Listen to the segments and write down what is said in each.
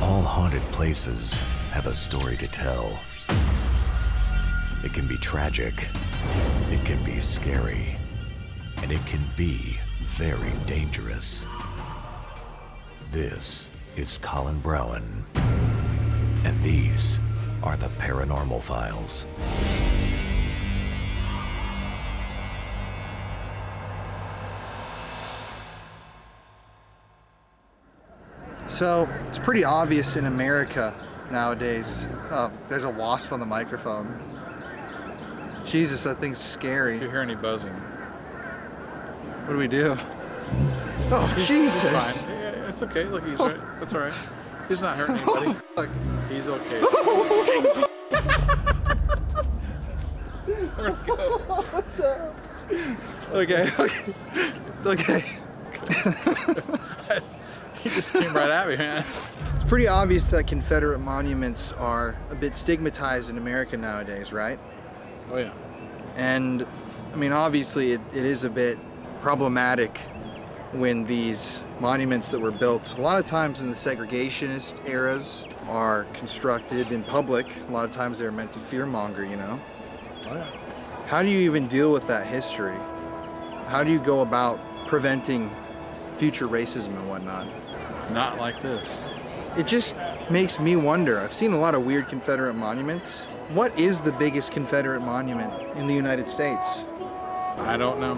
All haunted places have a story to tell. It can be tragic, it can be scary, and it can be very dangerous. This is Colin Browen, and these are the Paranormal Files. So, it's pretty obvious in America nowadays. Oh, there's a wasp on the microphone. Jesus, that thing's scary. If you hear any buzzing. What do we do? Oh, Jesus! He's fine. Yeah, it's okay. Look, he's right. That's all right. He's not hurting anybody. Fuck. He's okay. Where'd it go? Okay. Okay. He just came right at me, man. It's pretty obvious that Confederate monuments are a bit stigmatized in America nowadays, right? Oh, yeah. And, I mean, obviously it is a bit problematic when these monuments that were built, a lot of times in the segregationist eras, are constructed in public. A lot of times they're meant to fearmonger, you know? Oh, yeah. How do you even deal with that history? How do you go about preventing future racism and whatnot? Not like this. It just makes me wonder. I've seen a lot of weird Confederate monuments. What is the biggest Confederate monument in the United States? I don't know.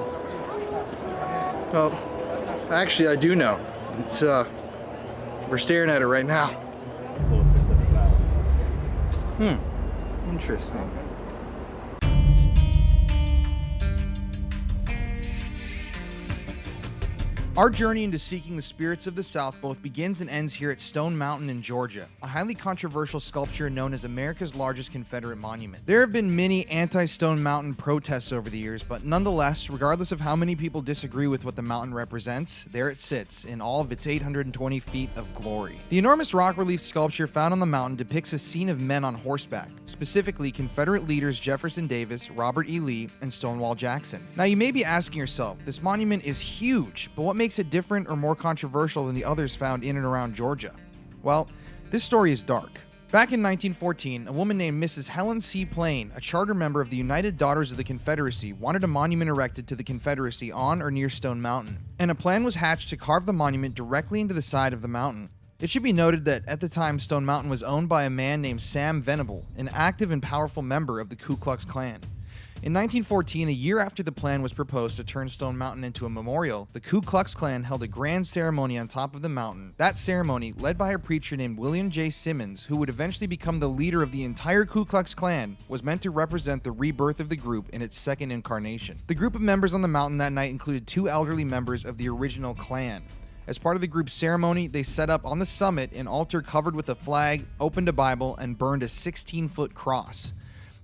Well, actually, I do know. It's, we're staring at it right now. Interesting. Our journey into seeking the spirits of the South both begins and ends here at Stone Mountain in Georgia, a highly controversial sculpture known as America's largest Confederate monument. There have been many anti-Stone Mountain protests over the years, but nonetheless, regardless of how many people disagree with what the mountain represents, there it sits in all of its 820 feet of glory. The enormous rock relief sculpture found on the mountain depicts a scene of men on horseback, specifically Confederate leaders Jefferson Davis, Robert E. Lee, and Stonewall Jackson. Now you may be asking yourself, this monument is huge, but what makes it different or more controversial than the others found in and around Georgia? Well, this story is dark. Back in 1914, a woman named Mrs. Helen C. Plain, a charter member of the United Daughters of the Confederacy, wanted a monument erected to the Confederacy on or near Stone Mountain, and a plan was hatched to carve the monument directly into the side of the mountain. It should be noted that at the time, Stone Mountain was owned by a man named Sam Venable, an active and powerful member of the Ku Klux Klan. In 1914, a year after the plan was proposed to turn Stone Mountain into a memorial, the Ku Klux Klan held a grand ceremony on top of the mountain. That ceremony, led by a preacher named William J. Simmons, who would eventually become the leader of the entire Ku Klux Klan, was meant to represent the rebirth of the group in its second incarnation. The group of members on the mountain that night included two elderly members of the original Klan. As part of the group's ceremony, they set up on the summit an altar covered with a flag, opened a Bible, and burned a 16-foot cross.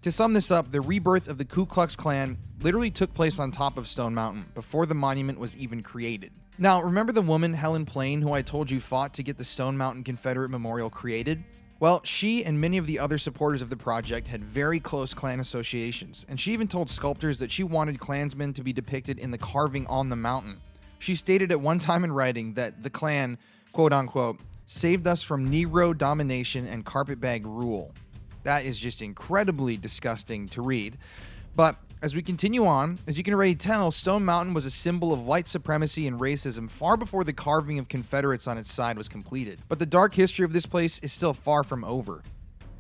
To sum this up, the rebirth of the Ku Klux Klan literally took place on top of Stone Mountain before the monument was even created. Now, remember the woman, Helen Plain, who I told you fought to get the Stone Mountain Confederate Memorial created? Well, she and many of the other supporters of the project had very close Klan associations, and she even told sculptors that she wanted Klansmen to be depicted in the carving on the mountain. She stated at one time in writing that the Klan, quote-unquote, saved us from Negro domination and carpetbag rule. That is just incredibly disgusting to read. But as we continue on, as you can already tell, Stone Mountain was a symbol of white supremacy and racism far before the carving of Confederates on its side was completed. But the dark history of this place is still far from over.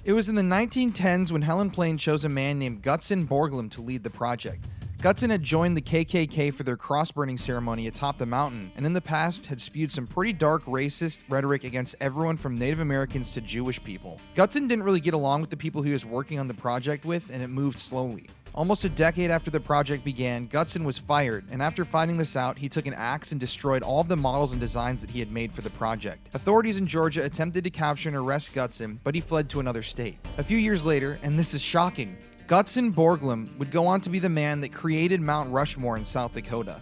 It was in the 1910s when Helen Plain chose a man named Gutzon Borglum to lead the project. Gutzon had joined the KKK for their cross-burning ceremony atop the mountain, and in the past had spewed some pretty dark racist rhetoric against everyone from Native Americans to Jewish people. Gutzon didn't really get along with the people he was working on the project with, and it moved slowly. Almost a decade after the project began, Gutzon was fired, and after finding this out, he took an axe and destroyed all of the models and designs that he had made for the project. Authorities in Georgia attempted to capture and arrest Gutzon, but he fled to another state. A few years later, and this is shocking, Gutzon Borglum would go on to be the man that created Mount Rushmore in South Dakota.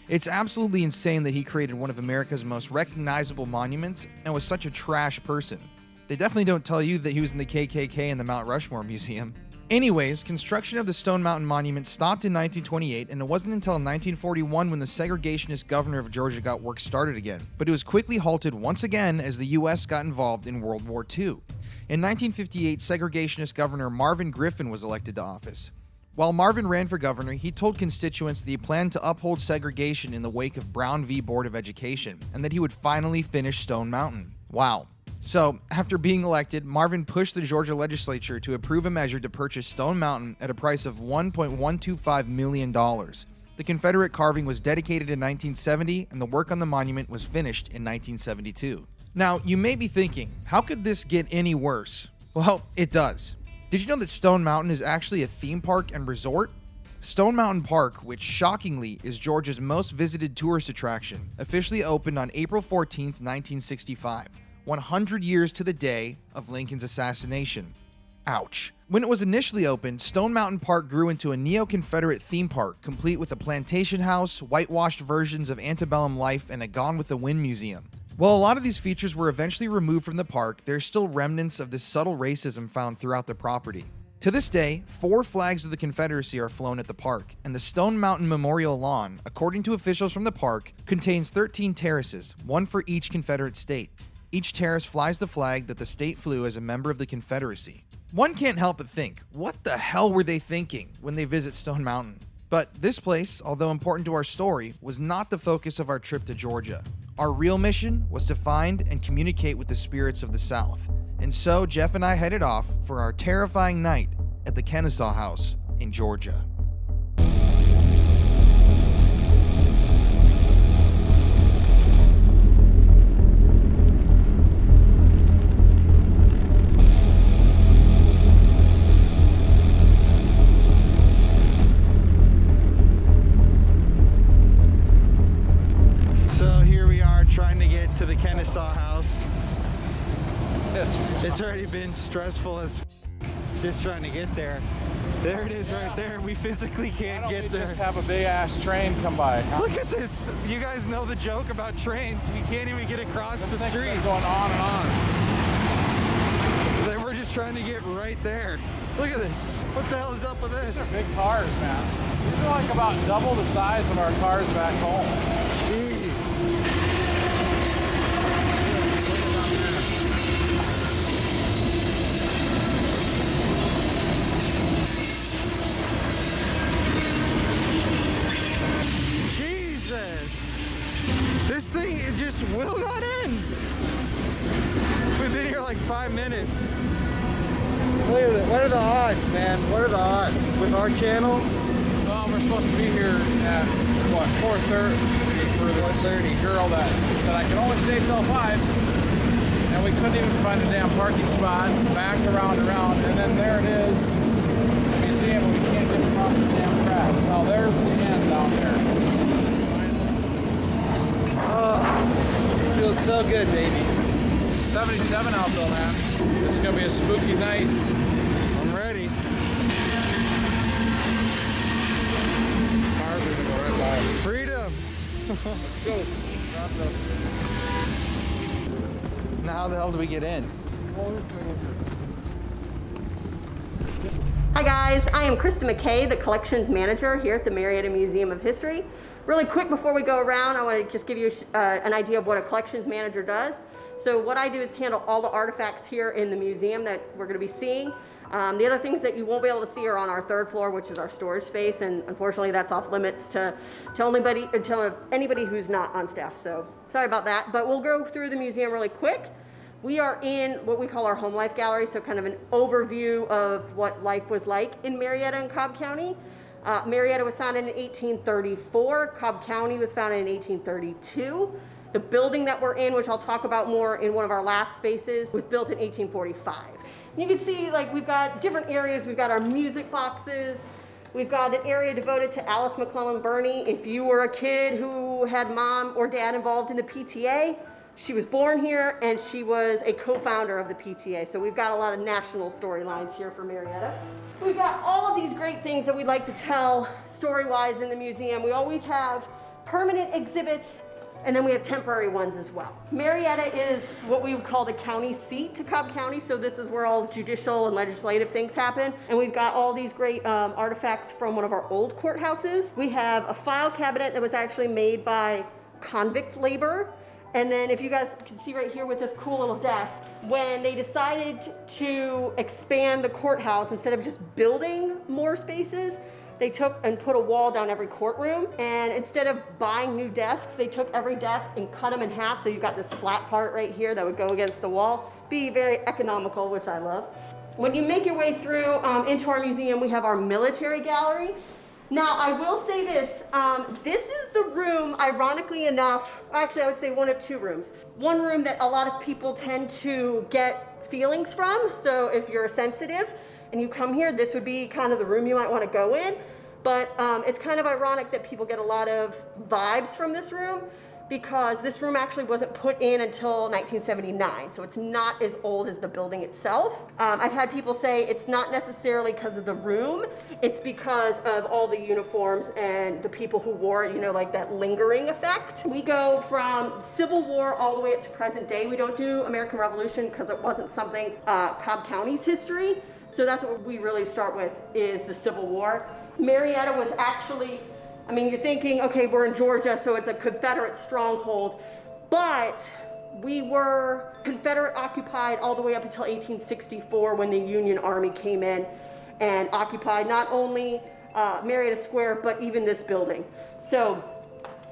It's absolutely insane that he created one of America's most recognizable monuments and was such a trash person. They definitely don't tell you that he was in the KKK and the Mount Rushmore Museum. Anyways, construction of the Stone Mountain Monument stopped in 1928, and it wasn't until 1941 when the segregationist governor of Georgia got work started again. But it was quickly halted once again as the U.S. got involved in World War II. In 1958, segregationist Governor Marvin Griffin was elected to office. While Marvin ran for governor, he told constituents that he planned to uphold segregation in the wake of Brown v. Board of Education, and that he would finally finish Stone Mountain. Wow. So, after being elected, Marvin pushed the Georgia legislature to approve a measure to purchase Stone Mountain at a price of $1.125 million. The Confederate carving was dedicated in 1970, and the work on the monument was finished in 1972. Now, you may be thinking, how could this get any worse? Well, it does. Did you know that Stone Mountain is actually a theme park and resort? Stone Mountain Park, which shockingly is Georgia's most visited tourist attraction, officially opened on April 14, 1965, 100 years to the day of Lincoln's assassination. Ouch. When it was initially opened, Stone Mountain Park grew into a neo-Confederate theme park, complete with a plantation house, whitewashed versions of antebellum life, and a Gone with the Wind museum. While a lot of these features were eventually removed from the park, there's still remnants of this subtle racism found throughout the property. To this day, 4 flags of the Confederacy are flown at the park, and the Stone Mountain Memorial Lawn, according to officials from the park, contains 13 terraces, one for each Confederate state. Each terrace flies the flag that the state flew as a member of the Confederacy. One can't help but think, what the hell were they thinking when they visit Stone Mountain? But this place, although important to our story, was not the focus of our trip to Georgia. Our real mission was to find and communicate with the spirits of the South. And so Jeff and I headed off for our terrifying night at the Kennesaw House in Georgia. Trying to get to the Kennesaw House. Yes. It's already been stressful as just trying to get there. There it is, right there. We physically can't get there. Just have a big ass train come by. Huh? Look at this. You guys know the joke about trains. We can't even get across the street. Been going on and on. Then we're just trying to get right there. Look at this. What the hell is up with this? These are big cars, man. These are like about double the size of our cars back home. Jeez. This thing, it just will not end. We've been here like 5 minutes. Look at it. What are the odds, man? What are the odds with our channel? Well, we're supposed to be here at, what, 4:30 for this girl that said I can only stay till 5. And we couldn't even find a damn parking spot. Back around, and then there it is. The museum, we can't get across the damn tracks. Now there's the end down there. Oh, feels so good, baby. 77 out though, man. It's gonna be a spooky night. I'm ready. Cars are gonna go right by us. Freedom. Let's go. Now how the hell do we get in? Hi guys, I am Krista McKay, the collections manager here at the Marietta Museum of History. Really quick before we go around, I want to just give you an idea of what a collections manager does. So what I do is handle all the artifacts here in the museum that we're going to be seeing. The other things that you won't be able to see are on our 3rd floor, which is our storage space, and unfortunately that's off limits to anybody who's not on staff. So sorry about that, but we'll go through the museum really quick. We are in what we call our home life gallery, so kind of an overview of what life was like in Marietta and Cobb County. Marietta was founded in 1834. Cobb County was founded in 1832. The building that we're in, which I'll talk about more in one of our last spaces, was built in 1845. You can see, like, we've got different areas. We've got our music boxes. We've got an area devoted to Alice McClellan Burney. If you were a kid who had mom or dad involved in the PTA, she was born here and she was a co-founder of the PTA. So we've got a lot of national storylines here for Marietta. We've got all of these great things that we'd like to tell story-wise in the museum. We always have permanent exhibits And then we have temporary ones as well. Marietta is what we would call the county seat to Cobb County. So this is where all judicial and legislative things happen. And we've got all these great artifacts from one of our old courthouses. We have a file cabinet that was actually made by convict labor. And then if you guys can see right here with this cool little desk, when they decided to expand the courthouse, instead of just building more spaces, they took and put a wall down every courtroom. And instead of buying new desks, they took every desk and cut them in half. So you've got this flat part right here that would go against the wall. Be very economical, which I love. When you make your way through into our museum, we have our military gallery. Now, I will say this, this is the room, ironically enough, actually I would say one of two rooms. One room that a lot of people tend to get feelings from. So if you're sensitive and you come here, this would be kind of the room you might want to go in. But it's kind of ironic that people get a lot of vibes from this room, because this room actually wasn't put in until 1979. So it's not as old as the building itself. I've had people say it's not necessarily because of the room, it's because of all the uniforms and the people who wore it, you know, like that lingering effect. We go from Civil War all the way up to present day. We don't do American Revolution because it wasn't something Cobb County's history. So that's what we really start with, is the Civil War. Marietta was actually, I mean, you're thinking, okay, we're in Georgia, so it's a Confederate stronghold, but we were Confederate occupied all the way up until 1864, when the Union Army came in and occupied not only Marietta Square, but even this building. So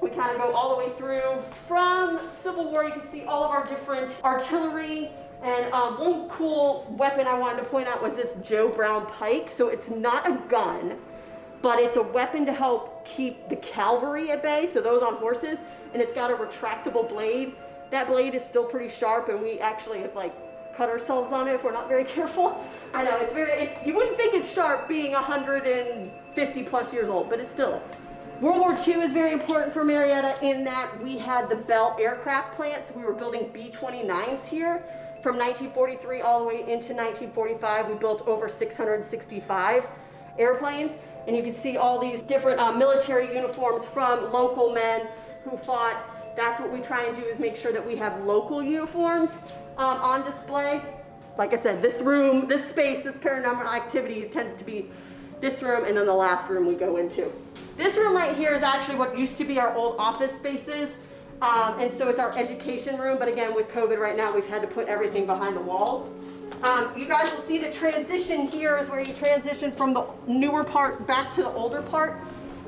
we kind of go all the way through. From Civil War, you can see all of our different artillery. And one cool weapon I wanted to point out was this Joe Brown pike. So it's not a gun, but it's a weapon to help keep the cavalry at bay, so those on horses, and it's got a retractable blade. That blade is still pretty sharp, and we actually have like cut ourselves on it if we're not very careful. I know, it's very, you wouldn't think it's sharp being 150 plus years old, but it still is. World War II is very important for Marietta in that we had the Bell aircraft plants. We were building B-29s here. From 1943 all the way into 1945, we built over 665 airplanes. And you can see all these different military uniforms from local men who fought. That's what we try and do, is make sure that we have local uniforms on display. Like I said, this room, this space, this paranormal activity tends to be this room, and then the last room we go into. This room right here is actually what used to be our old office spaces. And so it's our education room, but again, with COVID right now, we've had to put everything behind the walls. You guys will see the transition here is where you transition from the newer part back to the older part.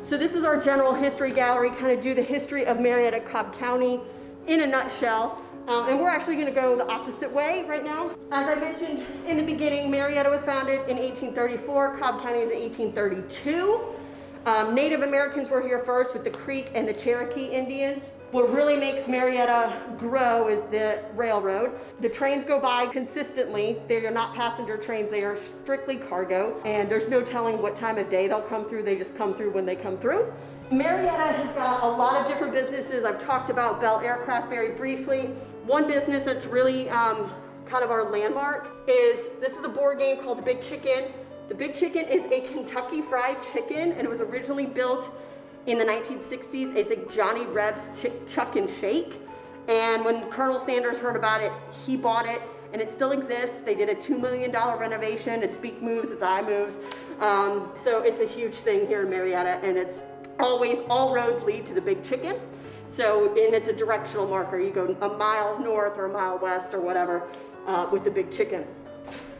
So this is our general history gallery, kind of do the history of Marietta, Cobb County in a nutshell. And we're actually going to go the opposite way right now. As I mentioned in the beginning, Marietta was founded in 1834, Cobb County is in 1832. Native Americans were here first with the Creek and the Cherokee Indians. What really makes Marietta grow is the railroad. The trains go by consistently. They are not passenger trains, they are strictly cargo, and there's no telling what time of day they'll come through. They just come through when they come through. Marietta has got a lot of different businesses. I've talked about Bell Aircraft very briefly. One business that's really kind of our landmark is, this is a board game called The Big Chicken. The Big Chicken is a Kentucky Fried Chicken, and it was originally built in the 1960s. It's a Johnny Reb's Chuck and Shake. And when Colonel Sanders heard about it, he bought it, and it still exists. They did a $2 million renovation. Its beak moves, its eye moves. So it's a huge thing here in Marietta, and it's always, all roads lead to the Big Chicken. So, and it's a directional marker. You go a mile north or a mile west or whatever with the Big Chicken.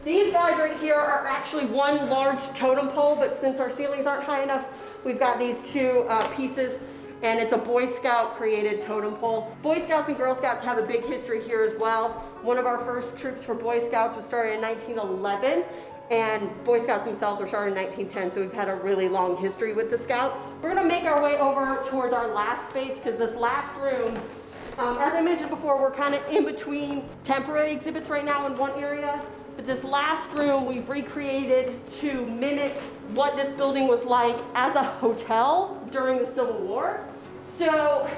These guys right here are actually one large totem pole, but since our ceilings aren't high enough, we've got these two pieces, and it's a Boy Scout created totem pole. Boy Scouts and Girl Scouts have a big history here as well. One of our first troops for Boy Scouts was started in 1911, and Boy Scouts themselves were started in 1910, so we've had a really long history with the Scouts. We're gonna make our way over towards our last space, because this last room, as I mentioned before, we're kind of in between temporary exhibits right now in one area. But this last room we've recreated to mimic what this building was like as a hotel during the Civil War. So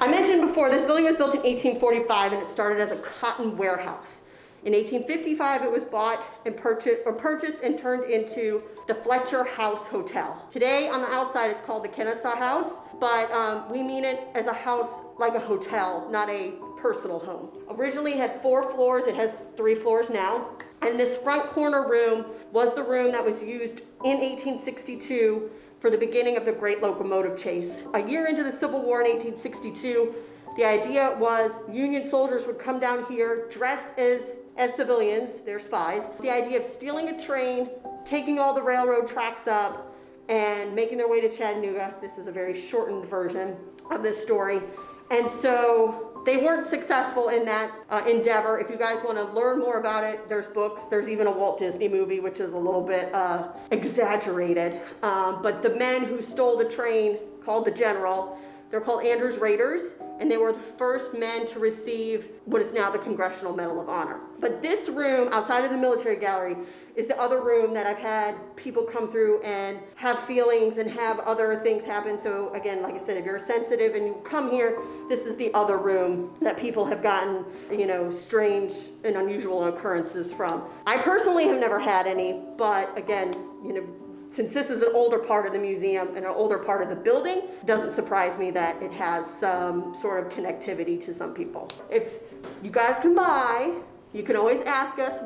I mentioned before, this building was built in 1845, and it started as a cotton warehouse. In 1855, it was bought and purchased and turned into the Fletcher House Hotel. Today, on the outside, it's called the Kennesaw House, but we mean it as a house like a hotel, not a personal home. Originally, it had 4 floors. It has 3 floors now. And this front corner room was the room that was used in 1862 for the beginning of the Great Locomotive Chase. A year into the Civil War in 1862, the idea was Union soldiers would come down here dressed as civilians, they're spies. The idea of stealing a train, taking all the railroad tracks up, and making their way to Chattanooga. This is a very shortened version of this story. And so they weren't successful in that endeavor. If you guys want to learn more about it, there's books. There's even a Walt Disney movie, which is a little bit exaggerated. But the men who stole the train, called the General, they're called Andrews Raiders, and they were the first men to receive what is now the Congressional Medal of Honor. But this room, outside of the military gallery, is the other room that I've had people come through and have feelings and have other things happen. So again, like I said, if you're sensitive and you come here, this is the other room that people have gotten, strange and unusual occurrences from. I personally have never had any, but again, since this is an older part of the museum and an older part of the building, it doesn't surprise me that it has some sort of connectivity to some people. If you guys come by, you can always ask us.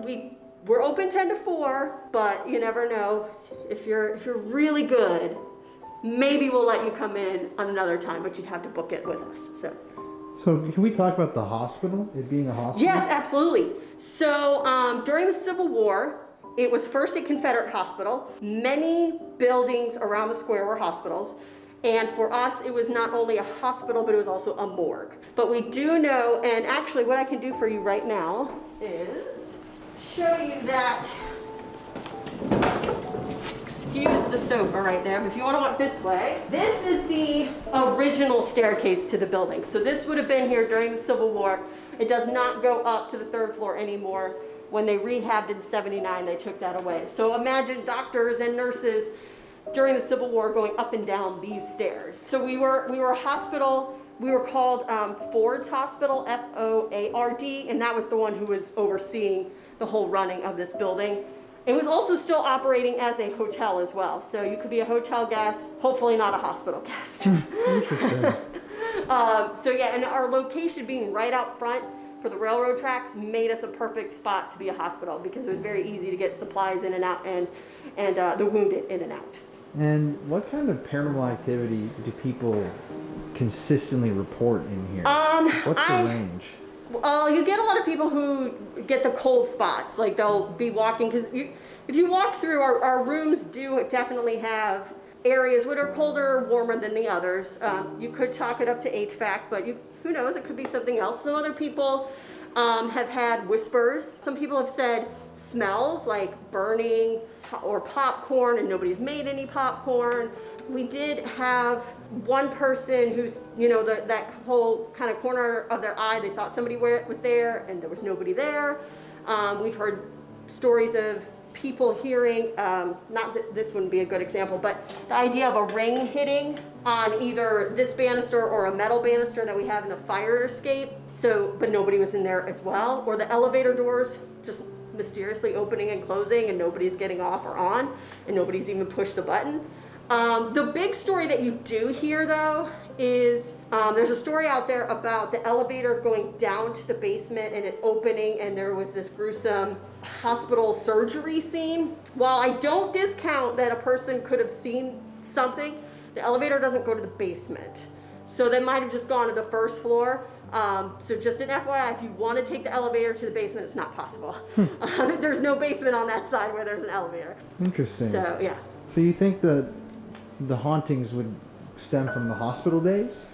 We're open 10 to 4, but you never know. If you're really good, maybe we'll let you come in on another time, but you'd have to book it with us. So can we talk about the hospital, it being a hospital? Yes, absolutely. So during the Civil War, it was first a Confederate hospital. Many buildings around the square were hospitals. And for us, it was not only a hospital, but it was also a morgue. But we do know, and actually what I can do for you right now is show you that, excuse the sofa right there, but if you want to walk this way, this is the original staircase to the building. So this would have been here during the Civil War. It does not go up to the 3rd floor anymore. When they rehabbed in '79, they took that away. So imagine doctors and nurses during the Civil War going up and down these stairs. So we were a hospital. We were called Ford's Hospital, F-O-A-R-D, and that was the one who was overseeing the whole running of this building. It was also still operating as a hotel as well. So you could be a hotel guest, hopefully not a hospital guest. Interesting. So yeah, and our location being right out front for the railroad tracks made us a perfect spot to be a hospital because it was very easy to get supplies in and out and the wounded in and out. And what kind of paranormal activity do people consistently report in here? What's the range? You get a lot of people who get the cold spots, like they'll be walking, because if you walk through, our rooms do definitely have areas that are colder or warmer than the others. You could chalk it up to HVAC, but who knows, it could be something else. Some other people have had whispers. Some people have said smells like burning or popcorn, and nobody's made any popcorn. We did have one person who's, that whole kind of corner of their eye, they thought somebody was there and there was nobody there. We've heard stories of people hearing, not that this wouldn't be a good example, but the idea of a ring hitting on either this banister or a metal banister that we have in the fire escape, but nobody was in there as well, or the elevator doors just mysteriously opening and closing and nobody's getting off or on and nobody's even pushed the button. The big story that you do hear though is there's a story out there about the elevator going down to the basement and it opening, and there was this gruesome hospital surgery scene. While I don't discount that a person could have seen something, the elevator doesn't go to the basement. So they might have just gone to the 1st floor. So just an FYI, if you want to take the elevator to the basement, it's not possible. There's no basement on that side where there's an elevator. Interesting. So yeah. So you think that the hauntings would stem from the hospital days?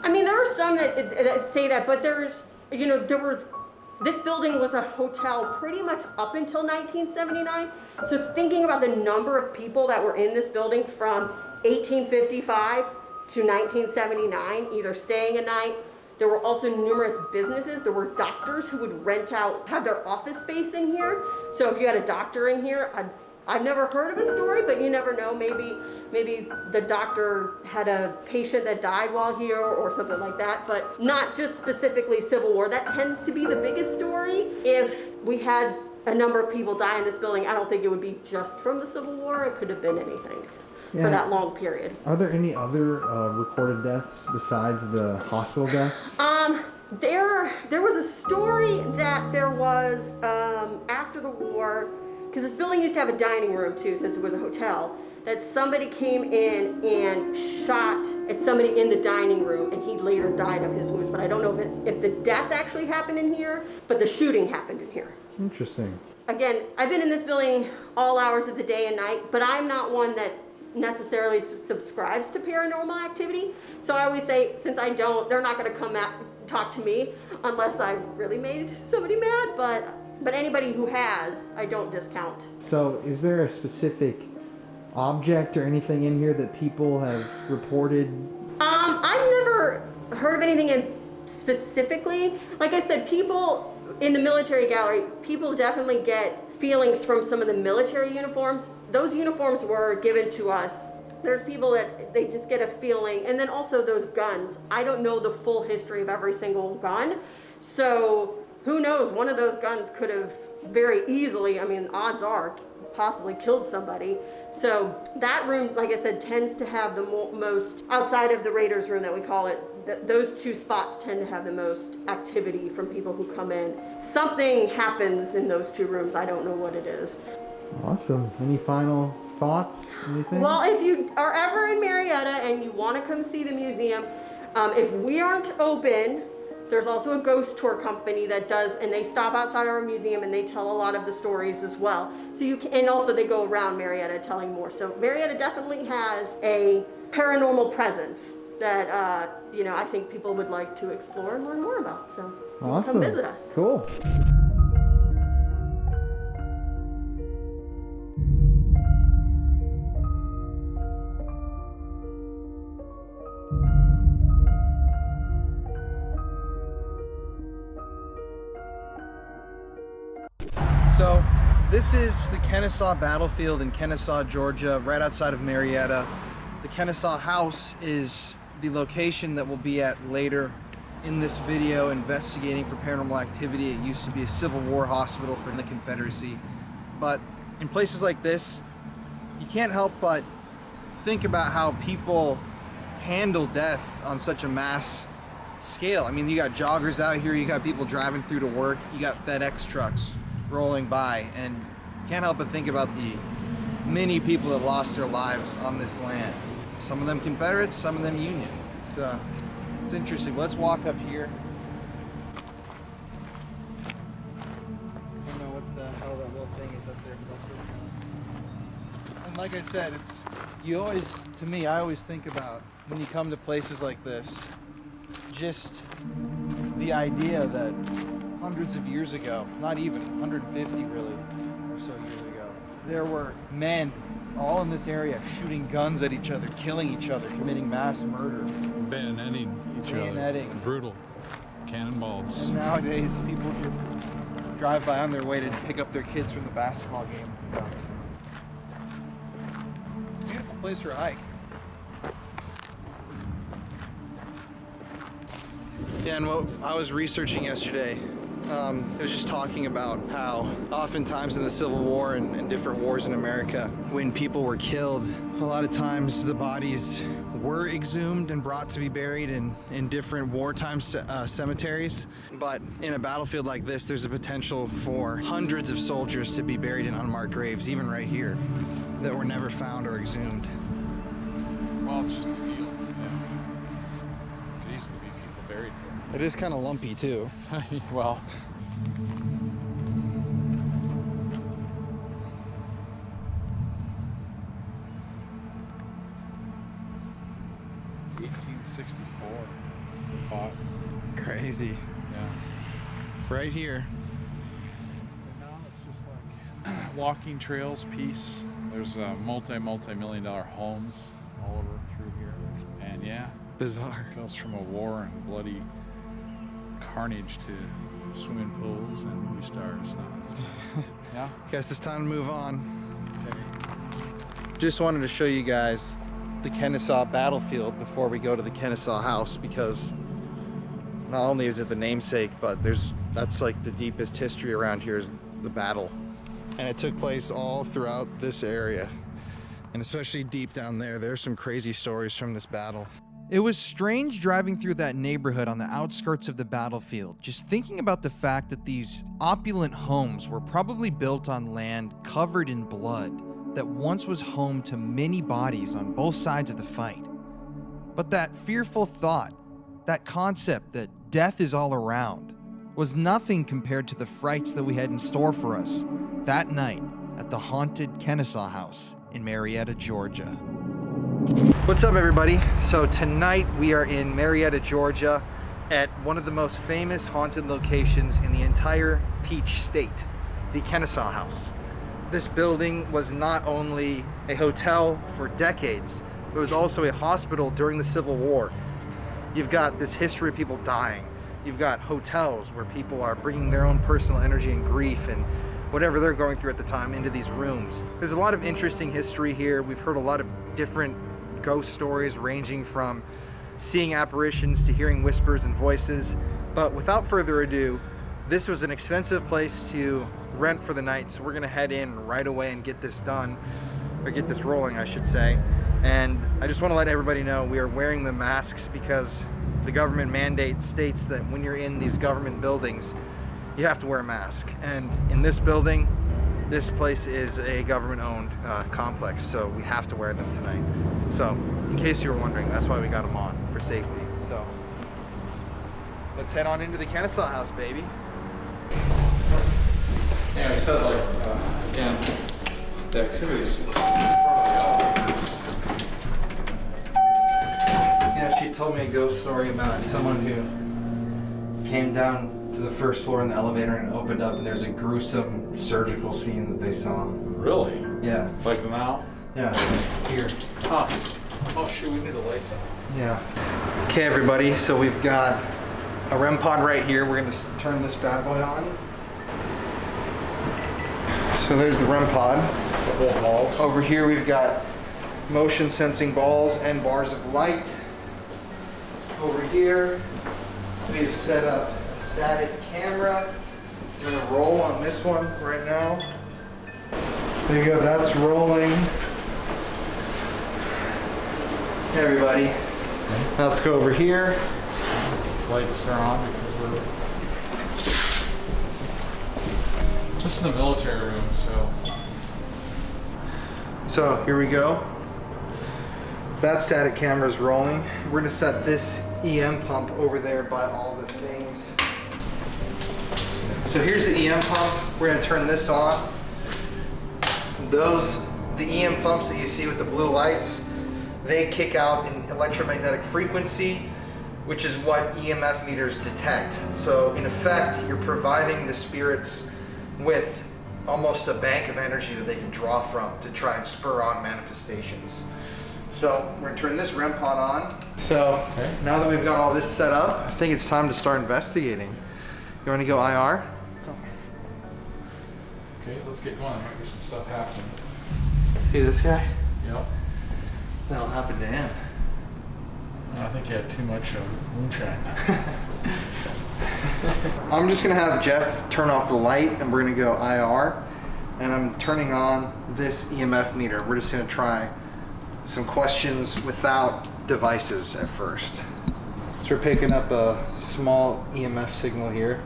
I mean, there are some that say that, but this building was a hotel pretty much up until 1979. So thinking about the number of people that were in this building from 1855 to 1979, either staying a night. There were also numerous businesses. There were doctors who would have their office space in here. So if you had a doctor in here, I've never heard of a story, but you never know. Maybe the doctor had a patient that died while here or something like that, but not just specifically Civil War. That tends to be the biggest story. If we had a number of people die in this building, I don't think it would be just from the Civil War. It could have been anything for that long period. Are there any other recorded deaths besides the hospital deaths? There was a story that there was after the war, because this building used to have a dining room too, since it was a hotel, that somebody came in and shot at somebody in the dining room, and he later died of his wounds. But I don't know if the death actually happened in here, but the shooting happened in here. Interesting. Again, I've been in this building all hours of the day and night, but I'm not one that necessarily subscribes to paranormal activity. So I always say, since I don't, they're not going to come talk to me unless I really made somebody mad. But anybody who has, I don't discount. So is there a specific object or anything in here that people have reported? I've never heard of anything specifically. Like I said, people in the military gallery, people definitely get feelings from some of the military uniforms. Those uniforms were given to us. There's people that they just get a feeling. And then also those guns. I don't know the full history of every single gun. So who knows? One of those guns could have very easily, I mean, odds are, possibly killed somebody. So that room, like I said, tends to have the most, outside of the Raiders room that we call it, those two spots tend to have the most activity from people who come in. Something happens in those two rooms. I don't know what it is. Awesome. Any final thoughts? Anything? Well, if you are ever in Marietta and you want to come see the museum, if we aren't open, there's also a ghost tour company that does, and they stop outside our museum and they tell a lot of the stories as well. So you can, and also they go around Marietta telling more. So Marietta definitely has a paranormal presence that I think people would like to explore and learn more about. So awesome. Come visit us. Cool. So this is the Kennesaw Battlefield in Kennesaw, Georgia, right outside of Marietta. The Kennesaw House is the location that we'll be at later in this video investigating for paranormal activity. It used to be a Civil War hospital for the Confederacy. But in places like this, you can't help but think about how people handle death on such a mass scale. I mean, you got joggers out here, you got people driving through to work, you got FedEx trucks rolling by, and you can't help but think about the many people that lost their lives on this land. Some of them Confederates, some of them Union. It's interesting. Let's walk up here. I don't know what the hell that little thing is up there. And like I said, I always think about when you come to places like this, just the idea that hundreds of years ago, not even 150 really or so years ago, there were men all in this area shooting guns at each other, killing each other, committing mass murder. Bayoneting each other. Brutal. Cannonballs. And nowadays, people just drive by on their way to pick up their kids from the basketball game. So. It's a beautiful place for a hike. Yeah, and what I was researching yesterday, it was just talking about how oftentimes in the Civil War and different wars in America, when people were killed, a lot of times the bodies were exhumed and brought to be buried in different wartime cemeteries. But in a battlefield like this, there's a potential for hundreds of soldiers to be buried in unmarked graves, even right here, that were never found or exhumed. Well, it's just a field. Yeah. Could easily be people buried there. It is kind of lumpy too. Well. $1864. Fought. Crazy. Yeah. Right here. And now it's just like walking trails, peace. There's multi-million-dollar homes all over through here. And yeah. Bizarre. It goes from a war and bloody carnage to swimming pools and movie stars. No, yeah. Guess it's time to move on. Okay. just wanted to show you guys the Kennesaw Battlefield before we go to the Kennesaw House, because not only is it the namesake, but that's like the deepest history around here is the battle. And it took place all throughout this area, and especially deep down there. There's some crazy stories from this battle. It was strange driving through that neighborhood on the outskirts of the battlefield, just thinking about the fact that these opulent homes were probably built on land covered in blood that once was home to many bodies on both sides of the fight. But that fearful thought, that concept that death is all around, was nothing compared to the frights that we had in store for us that night at the haunted Kennesaw House in Marietta, Georgia. What's up, everybody? So tonight we are in Marietta, Georgia at one of the most famous haunted locations in the entire Peach State, the Kennesaw House. This building was not only a hotel for decades, but it was also a hospital during the Civil War. You've got this history of people dying. You've got hotels where people are bringing their own personal energy and grief and whatever they're going through at the time into these rooms. There's a lot of interesting history here. We've heard a lot of different ghost stories ranging from seeing apparitions to hearing whispers and voices. But without further ado, this was an expensive place to rent for the night, so we're gonna head in right away and get this done, or get this rolling, I should say. And I just want to let everybody know we are wearing the masks because the government mandate states that when you're in these government buildings, you have to wear a mask. And in this building, this place is a government-owned complex, so we have to wear them tonight. So, in case you were wondering, that's why we got them on, for safety. So, let's head on into the Kennesaw House, baby. Yeah, we said again, the activities in front of the elevators. Yeah, she told me a ghost story about someone who came down to the first floor in the elevator and opened up, and there's a gruesome surgical scene that they saw. Really? Yeah. Like now? Yeah. Here. Huh. Oh shoot, we need the lights on. Yeah. Okay, everybody, so we've got a REM pod right here. We're gonna turn this bad boy on. So there's the REM pod. The whole balls. Over here we've got motion sensing balls and bars of light. Over here we've set up a static camera. We're gonna roll on this one right now. There you go, that's rolling. Hey everybody. Now let's go over here. Lights are on because we're... This is the military room, so... So here we go. That static camera is rolling. We're gonna set this EM pump over there by all the things. So here's the EM pump. We're gonna turn this on. The EM pumps that you see with the blue lights, they kick out an electromagnetic frequency, which is what EMF meters detect. So in effect, you're providing the spirits with almost a bank of energy that they can draw from to try and spur on manifestations. So we're gonna turn this REM pod on. So now that we've got all this set up, I think it's time to start investigating. You wanna go IR? Okay, let's get going. There might be some stuff happening. See this guy? Yep. That'll happen to him. I think you had too much moonshine. I'm just gonna have Jeff turn off the light and we're gonna go IR. And I'm turning on this EMF meter. We're just gonna try some questions without devices at first. So we're picking up a small EMF signal here.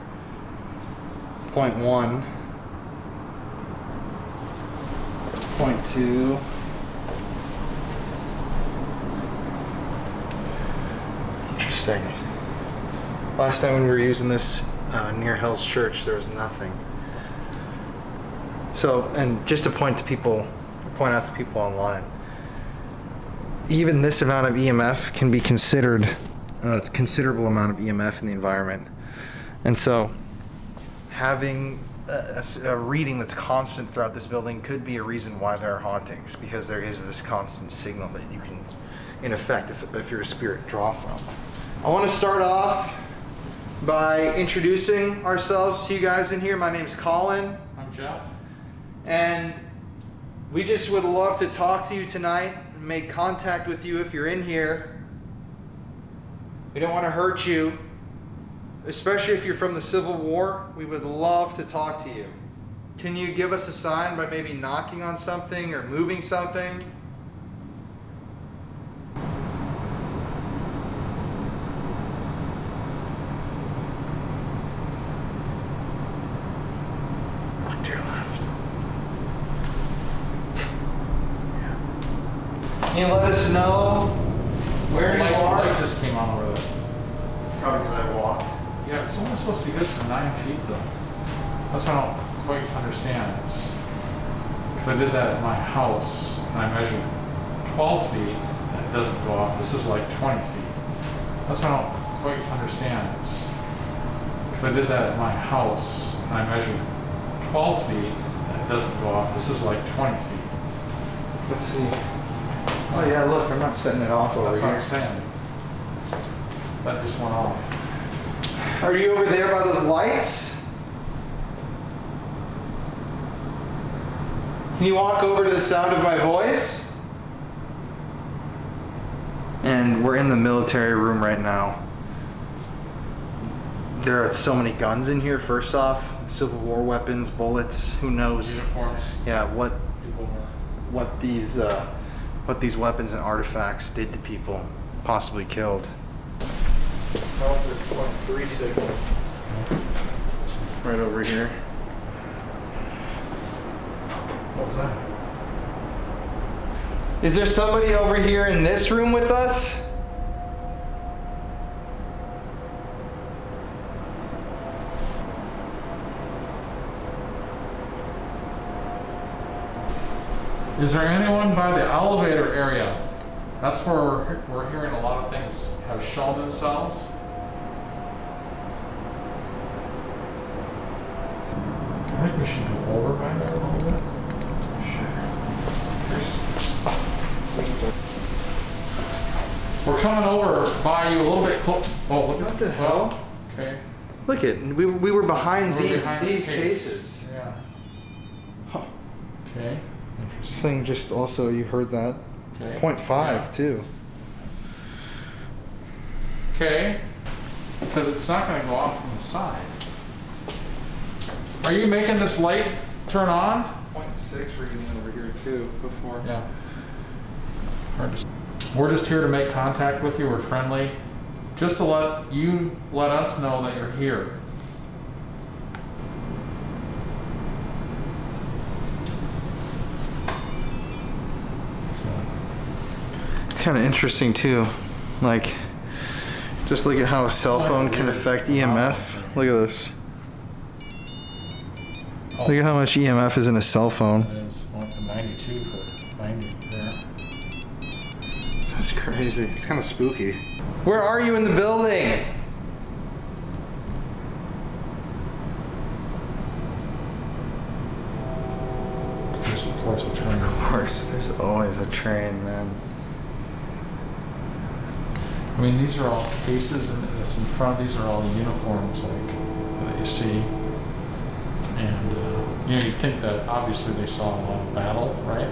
0.1. 0.2. Interesting. Last time when we were using this near Hell's Church, there was nothing. So, and just to point out to people online, even this amount of EMF can be considered a considerable amount of EMF in the environment. And so having a reading that's constant throughout this building could be a reason why there are hauntings, because there is this constant signal that you can, in effect, if you're a spirit, draw from. I want to start off by introducing ourselves to you guys in here. My name's Colin. I'm Jeff. And We just would love to talk to you tonight, make contact with you if you're in here. We don't want to hurt you, especially if you're from the Civil War. We would love to talk to you. Can you give us a sign by maybe knocking on something or moving something? Look to your left. Can you let us know where you are? The light just came on over there. Probably because I walked. Yeah, it's only supposed to be good for 9 feet though. That's what I don't quite understand. It's because I did that at my house and I measured 12 feet and it doesn't go off. This is like 20 feet. That's what I don't quite understand. It's because I did that at my house and I measured 12 feet and it doesn't go off. This is like 20 feet. Let's see. Oh yeah, look, I'm not setting it off over That's here. what I'm saying. That just went off. Are you over there by those lights? Can you walk over to the sound of my voice? And we're in the military room right now. There are so many guns in here, first off. Civil War weapons, bullets, who knows? Uniforms. Yeah, what People were. what these weapons and artifacts did to people, possibly killed. Oh, there's 0.3 signal. Right over here. What was that? Is there somebody over here in this room with us? Is there anyone by the elevator area? That's where we're hearing a lot of things have shown themselves. I think we should go over by there a little bit. We're coming over by you a little bit close. Oh, look at What the hell? Okay. Look at we were behind We're these behind these the case. cases. Yeah. Huh. Okay. Interesting. Thing just also you heard that. Okay. 0.5 Yeah. too. Okay. Because it's not going to go off from the side. Are you making this light turn on? 0.6 reading over here too before. Yeah. Hard to. We're just here to make contact with you. We're friendly. Just to let us know that you're here. So, It's kind of interesting too. Like, just look at how a cell phone can affect EMF. Look at this. Look at how much EMF is in a cell phone. It's 92 for 90 there. That's crazy. It's kind of spooky. Where are you in the building? There's of course a turn. Of course, there's always a train, man. I mean, these are all cases, and that's in front. These are all uniforms, like that you see. And you know, you'd think that obviously they saw a lot of battle, right?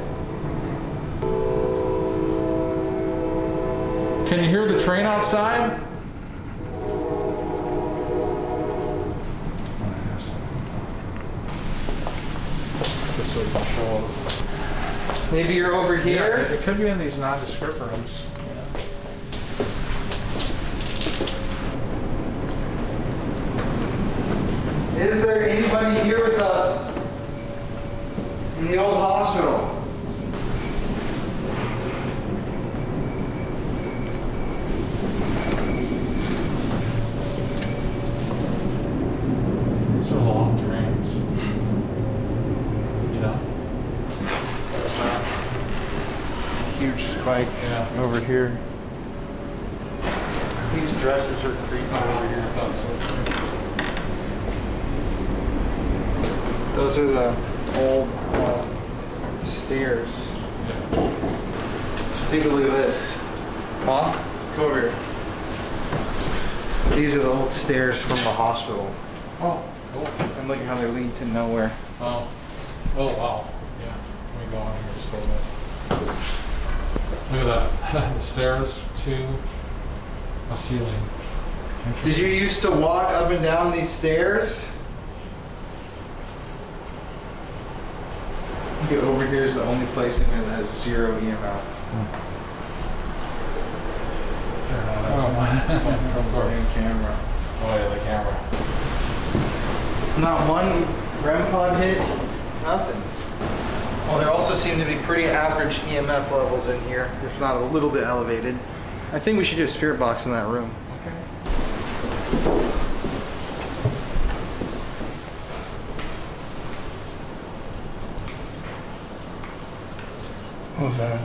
Can you hear the train outside? Just so you can show. Maybe you're over Yeah, here? it could be in these nondescript rooms. Is there anybody here with us in the old hospital? These are long trains. You know? Huge spike over here. These dresses are creepy over here. Oh, so it's like, Those are the old stairs. yeah. So take a look at this. Huh? Come over here. These are the old stairs from the hospital. Oh, cool. And look at how they lead to nowhere. Oh. Oh, wow. Yeah. I mean, go on here just a little bit. Look at that. The stairs to a ceiling. Did you used to walk up and down these stairs? Okay, over here is the only place in here that has 0 EMF. Of course. And camera. Oh yeah, the camera. Not one REM pod hit, nothing. Well, there also seem to be pretty average EMF levels in here, if not a little bit elevated. I think we should do a spirit box in that room. Okay. What was that?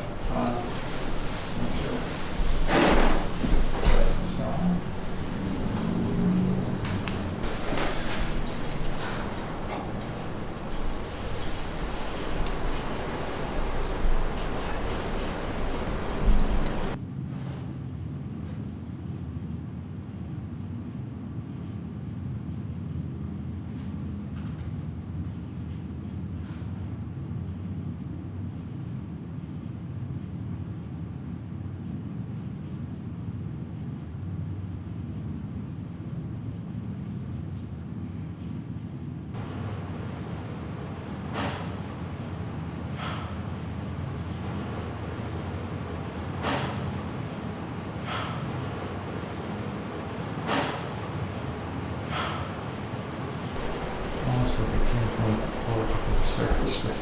Almost like it came from the floor up on the surface, but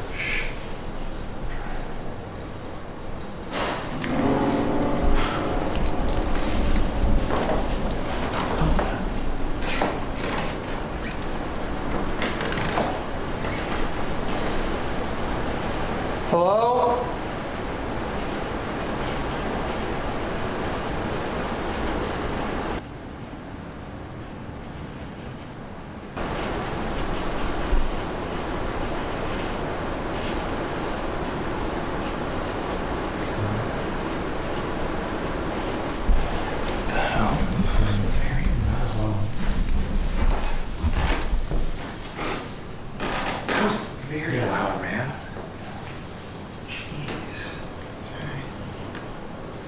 Hello? That was very loud, man. Jeez. Okay.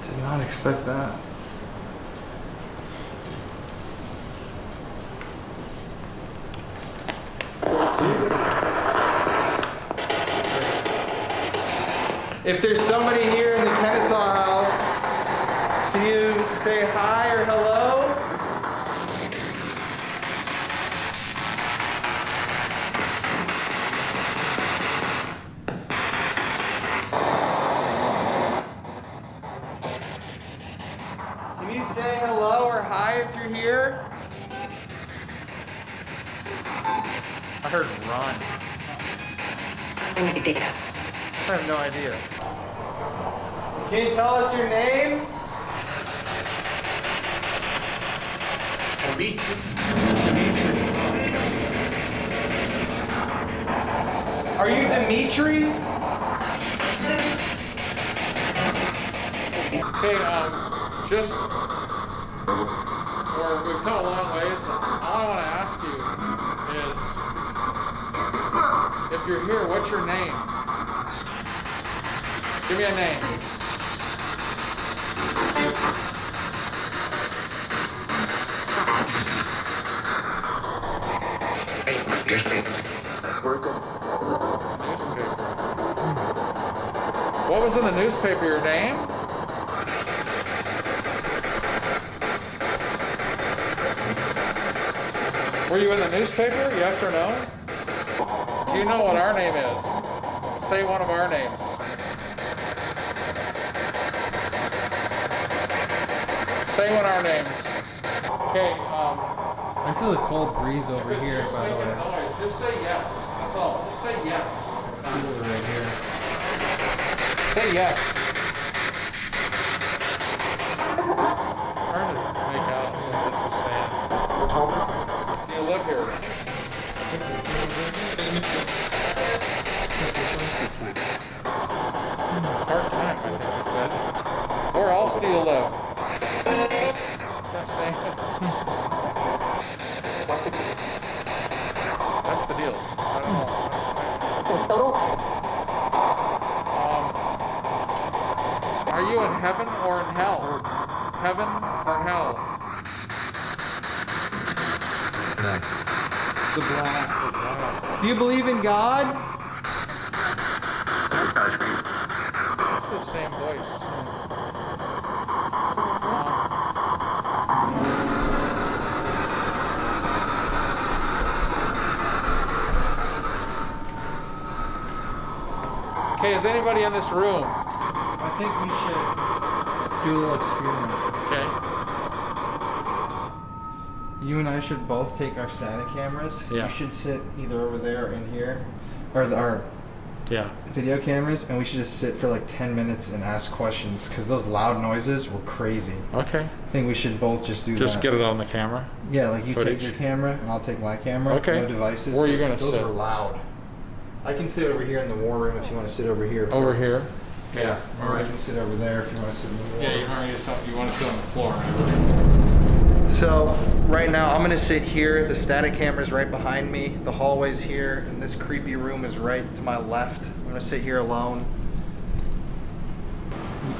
Did not expect that. If there's somebody here in the Kennesaw House, can you say hi or hello? Can you say hello or hi if you're here? I heard run. I have no idea. Can you tell us your name? Are you Dimitri? okay, just we've come a long ways. All I want to ask you is, if you're here, what's your name? Give me a name. What was in the newspaper? Your name? Were you in the newspaper? Yes or no? Do you know what our name is? Say one of our names. Say one of our names. Okay, I feel a cold breeze over if it's here, you by the making way. a noise, just say yes. That's all. Just say yes. Right here. Say yes. Trying to make out what this is saying. Do you live here? Part-time, I think he said. Where else do you live? That's saying. That's the deal. I don't know. you in heaven or in hell? Heaven or hell? The blast. Do you believe in God? It's the same voice. Okay, is anybody in this room? I think we should do a little experiment. Okay. You and I should both take our static cameras. Yeah. You should sit either over there or in here, or our Yeah. video cameras, and we should just sit for like 10 minutes and ask questions, because those loud noises were crazy. Okay. I think we should both just do that. Just get it on the camera. Yeah, like you footage. take your camera and I'll take my camera. Okay. No devices. Where are you gonna Those sit? were loud. I can sit over here in the war room if you want to sit over here. Over here. Yeah. Or I can sit over there if you want to sit in the war Yeah, room. you want to sit on the floor. So right now I'm gonna sit here. The static camera's right behind me. The hallway's here, and this creepy room is right to my left. I'm gonna sit here alone.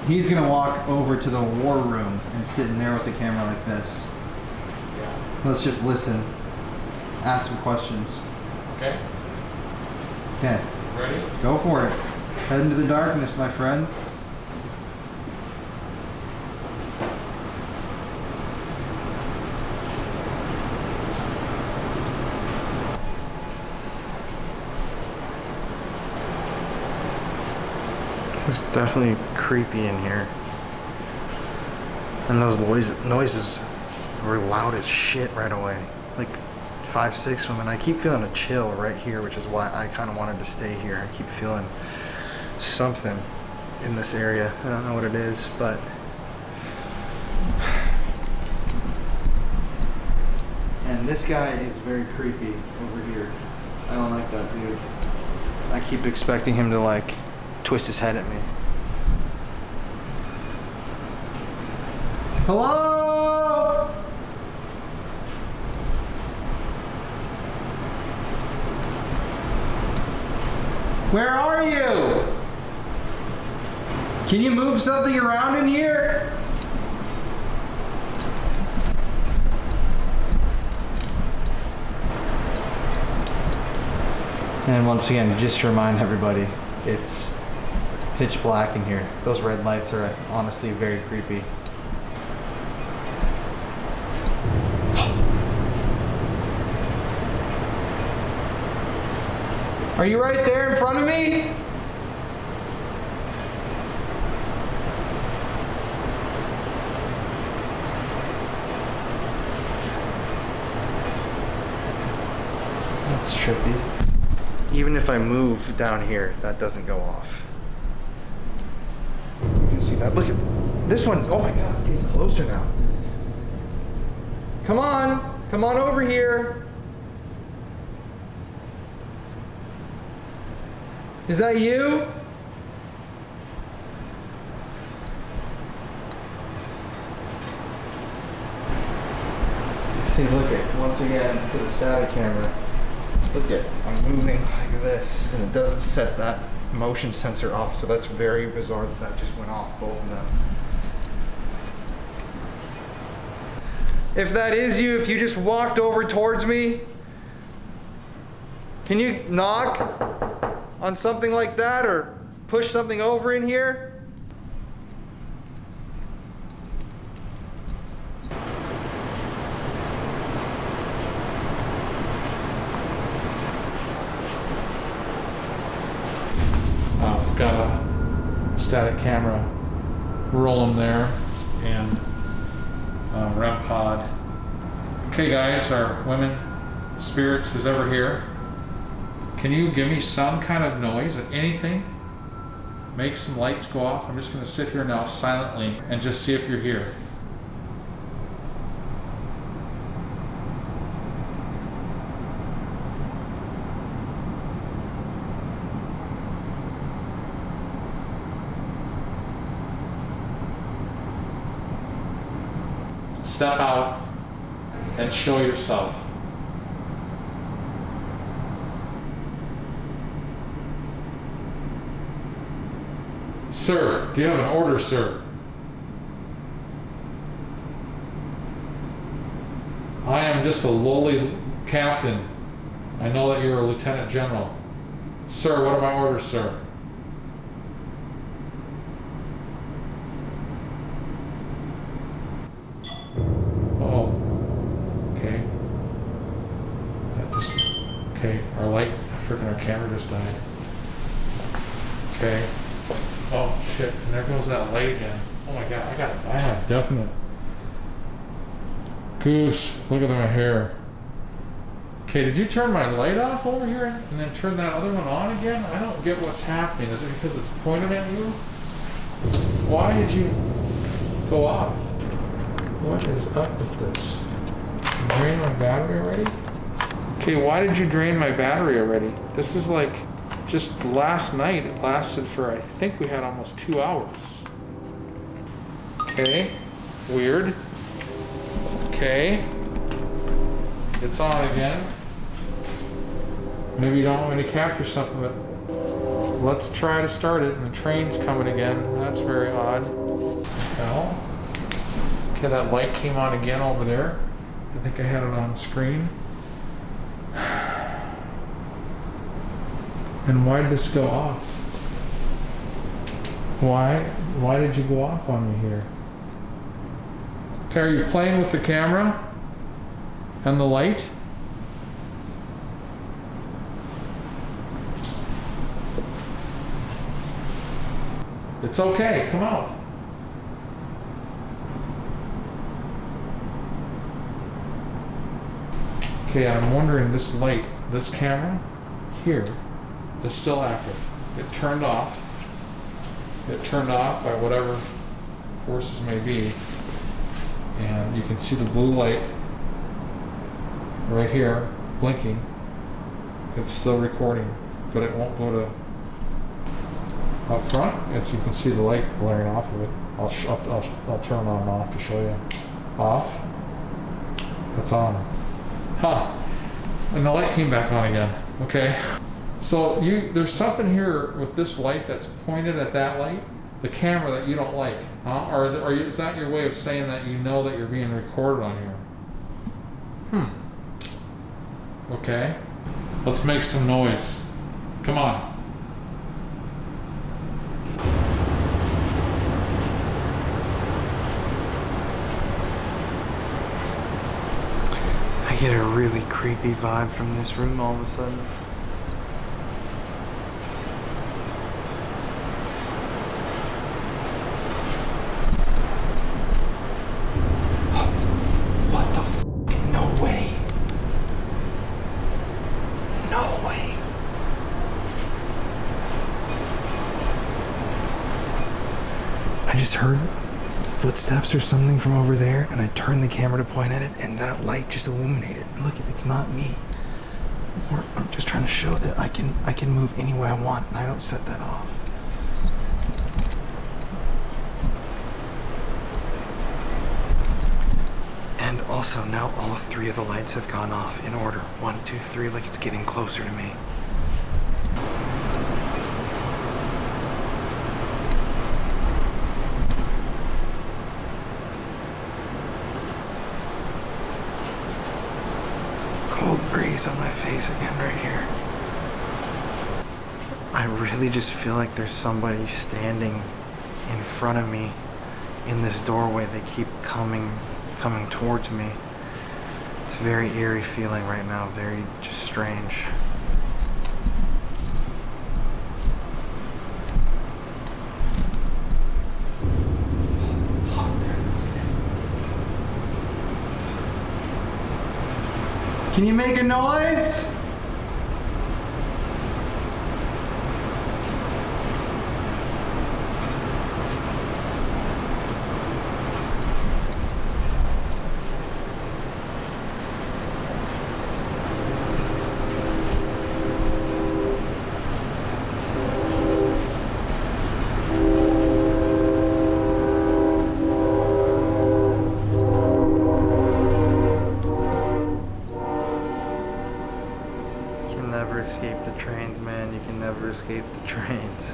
He's gonna walk over to the war room and sit in there with the camera like this. Yeah. Let's just listen. Ask some questions. Okay. Okay, Ready? go for it. Head into the darkness, my friend. It's definitely creepy in here. And those noises were loud as shit right away. Like 5, 6 of them, and I keep feeling a chill right here, which is why I kind of wanted to stay here. I keep feeling something in this area. I don't know what it is, but and this guy is very creepy over here. I don't like that dude. I keep expecting him to like twist his head at me. Hello? Where are you? Can you move something around in here? And once again, just to remind everybody, it's pitch black in here. Those red lights are honestly very creepy. Are you right there in front of me? That's trippy. Even if I move down here, that doesn't go off. You can see that. Look at this one. Oh my God, it's getting closer now. Come on. Come on over here. Is that you? See, look at, once again, to the static camera. Look at, I'm moving like this, and it doesn't set that motion sensor off, so that's very bizarre that that just went off, both of them. If that is you, if you just walked over towards me, can you knock on something like that or push something over in here? I've got a static camera, roll them there, and REM pod. Okay guys, our women, spirits, who's ever here, can you give me some kind of noise, anything? Make some lights go off. I'm just gonna sit here now silently and just see if you're here. Step out and show yourself. Sir, do you have an order, sir? I am just a lowly captain. I know that you're a lieutenant general. Sir, what are my orders, sir? Oh, okay. Okay, our light, freaking our camera just died. Okay. Oh shit, and there goes that light again. Oh my god, I have definite. Goose, look at my hair. Okay, did you turn my light off over here and then turn that other one on again? I don't get what's happening. Is it because it's pointed at you? Why did you go off? What is up with this? You drained my battery already? Okay, why did you drain my battery already? This is like just last night. It lasted for, I think we had almost 2 hours. Okay, weird. Okay, it's on again. Maybe you don't want me to capture something, but let's try to start it. And the train's coming again. That's very odd. Well, okay, that light came on again over there. I think I had it on screen. And why did this go off? Why did you go off on me here? Okay, are you playing with the camera and the light? It's okay, come out. Okay, I'm wondering, this light, this camera here is still active. It turned off. It turned off by whatever forces may be. And you can see the blue light right here blinking. It's still recording, but it won't go to up front. As you can see the light blaring off of it. I'll turn it on and off to show you. Off. It's on. Huh. And the light came back on again. Okay. So there's something here with this light that's pointed at that light, the camera, that you don't like, huh? Or is that your way of saying that you know that you're being recorded on here? Okay. Let's make some noise. Come on. I get a really creepy vibe from this room all of a sudden. What the f? No way. No way. I just heard footsteps or something from over there, and I turned the camera to point at it, and that light just illuminated. And look, it's not me. I'm just trying to show that I can move any way I want, and I don't set that off. And also, now all 3 of the lights have gone off in order. 1, 2, 3, like it's getting closer to me. Cold breeze on my face again right here. I really just feel like there's somebody standing in front of me in this doorway. They keep coming towards me. It's a very eerie feeling right now, very just strange. Can you make a noise? Escape the trains, man. You can never escape the trains.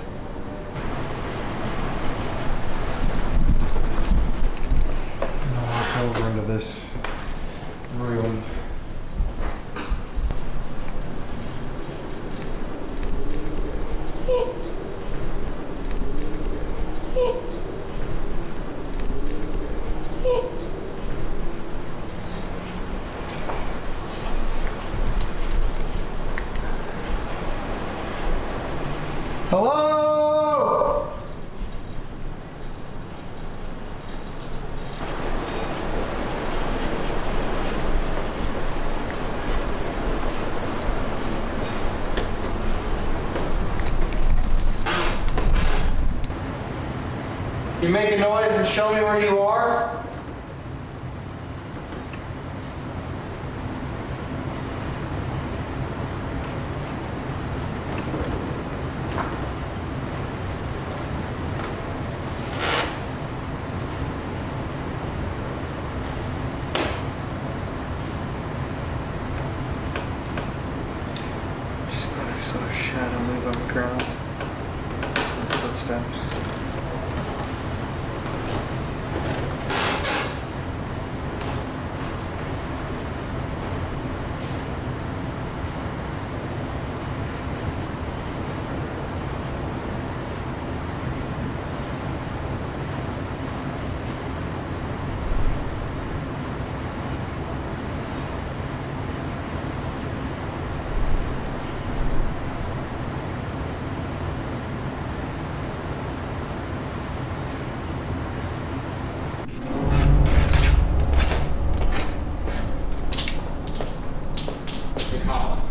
I'm gonna walk over into this ruined. Hello? You make a noise and show me where you are? Just thought I saw a shadow move on the ground. Footsteps.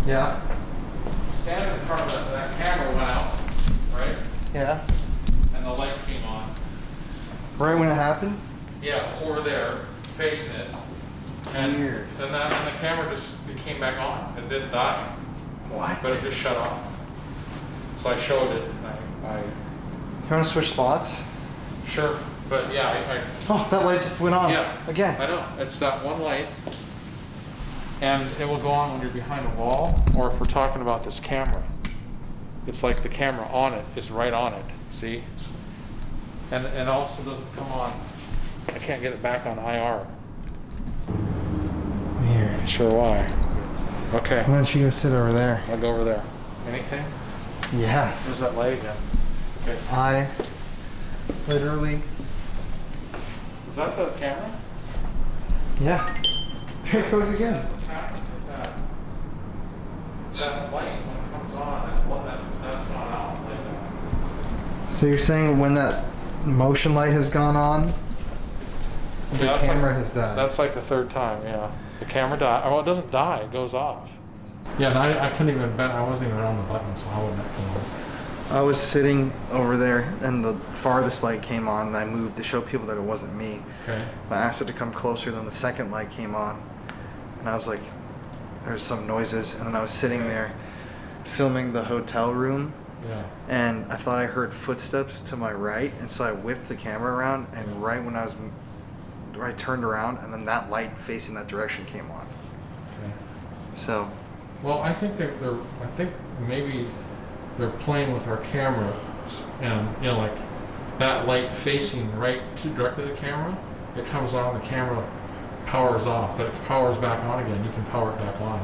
Yeah. Standing in front of that camera went out, right? Yeah. And the light came on. Right when it happened? Yeah, over there, facing it. And Weird. then the camera it came back on. It didn't die. What? But it just shut off. So I showed it. And I You want to switch spots? sure, but yeah, Oh, that light just went on. yeah, Again. I know. It's that one light, and it will go on when you're behind a wall, or if we're talking about this camera. It's like the camera on it is right on it. See? And it also doesn't come on. I can't get it back on IR. Weird. Not sure why. Okay, Why don't you go sit over there? I'll go over there. Anything? Yeah. There's that light again. Okay. I literally. Is that the camera? Yeah. Here it goes again. What's happening with that? That light, when it comes on, that's not out like that. So you're saying when that motion light has gone on, the Yeah, that's camera like- has died? That's like the third time, yeah. The camera died. Oh, it doesn't die. It goes off. Yeah, and I couldn't even bend. I wasn't even on the button, so how would that come on? I was sitting over there and the farthest light came on and I moved to show people that it wasn't me. Okay. I asked it to come closer, then the second light came on and I was like, there's some noises, and then I was sitting there filming the hotel room Yeah. and I thought I heard footsteps to my right, and so I whipped the camera around, and right when I turned around, and then that light facing that direction came on. Okay. So Well, I think I think maybe they're playing with our cameras, and like that light facing directly the camera. It comes on, the camera powers off, but it powers back on again. You can power it back on.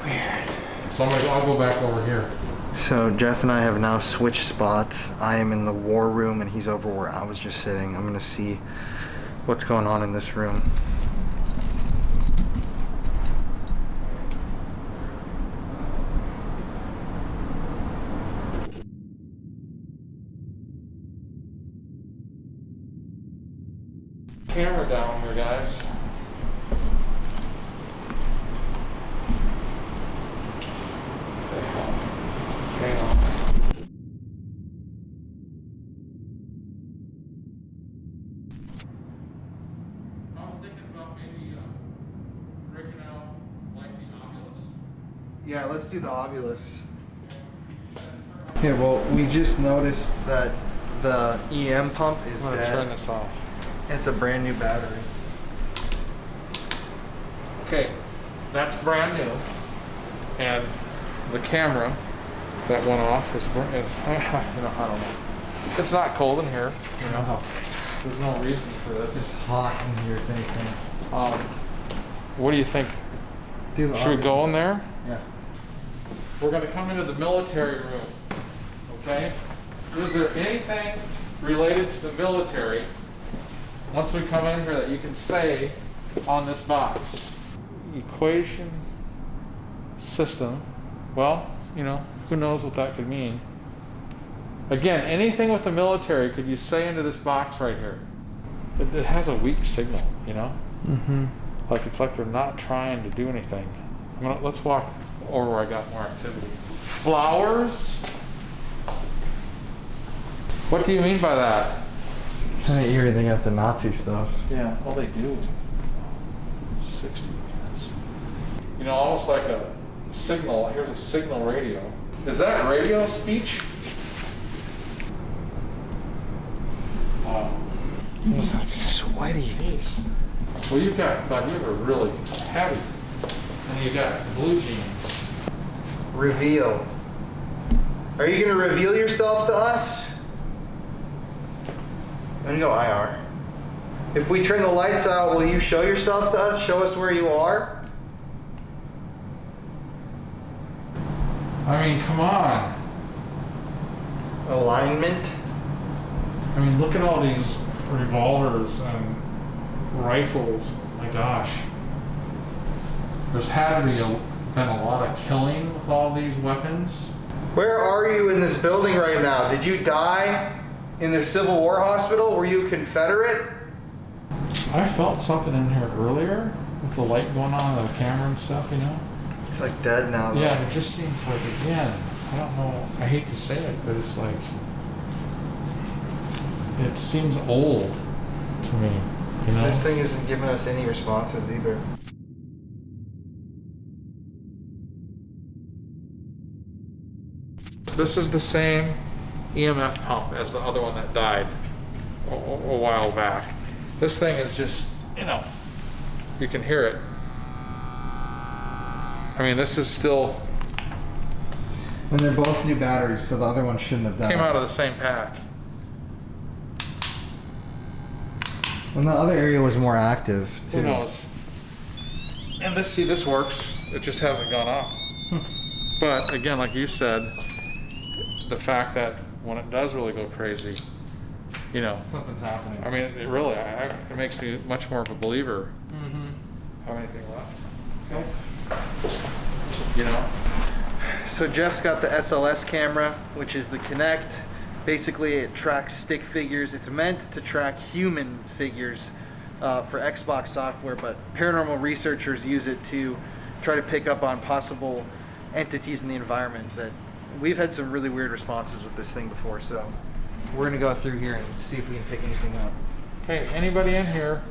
weird. So I'll go back over here. So Jeff and I have now switched spots. I am in the war room and he's over where I was just sitting. I'm gonna see what's going on in this room. Camera down here, guys. Hang on. I was thinking about maybe breaking out like the Oculus. Yeah, let's do the Ovilus. Okay, well, we just noticed that the EM pump is I'm gonna turn dead. this off. It's a brand new battery. Okay, that's brand new, and the camera that went off is I don't know. It's not cold in here, you know. There's no reason for It's this. hot in here, thinking. What do you think? Do the Should we go in there? Yeah. We're going to come into the military room, okay? Is there anything related to the military, once we come in here, that you can say on this box? Equation system. Well, you know, who knows what that could mean. Again, anything with the military could you say into this box right here? It has a weak signal, you know? Mm-hmm. Like it's like they're not trying to do anything. Let's walk over where I got more activity. Flowers? What do you mean by that? Kind of eerie. They got the Nazi stuff. Yeah, well they do. 60 minutes. You know, almost like a signal. Here's a signal radio. Is that radio speech? It's like sweaty. Jeez. Well, you've got, God, you have a really heavy. And you got blue jeans. Reveal. Are you going to reveal yourself to us? I'm going to go IR. If we turn the lights out, will you show yourself to us? Show us where you are? I mean, come on. Alignment. I mean, look at all these revolvers and rifles. My gosh. There's had to be been a lot of killing with all these weapons. Where are you in this building right now? Did you die in the Civil War hospital? Were you a Confederate? I felt something in here earlier with the light going on and the camera and stuff, you know? It's like dead now, though. Yeah, it just seems like, again, I don't know, I hate to say it, but it's like, it seems old to me, you know? This thing isn't giving us any responses either. This is the same EMF pump as the other one that died a while back. This thing is just, you know, you can hear it. I mean, this is still... And they're both new batteries, so the other one shouldn't have died. Came out of the same pack. And the other area was more active, too. Who knows? And this, see, this works. It just hasn't gone off. But again, like you said, the fact that when it does really go crazy, you know, Something's happening. I mean, it really, it makes me much more of a believer. Have anything left? Nope. You know? So Jeff's got the SLS camera, which is the Kinect. Basically, it tracks stick figures. It's meant to track human figures for Xbox software, but paranormal researchers use it to try to pick up on possible entities in the environment. That we've had some really weird responses with this thing before, so we're gonna go through here and see if we can pick anything up. Hey, anybody in here,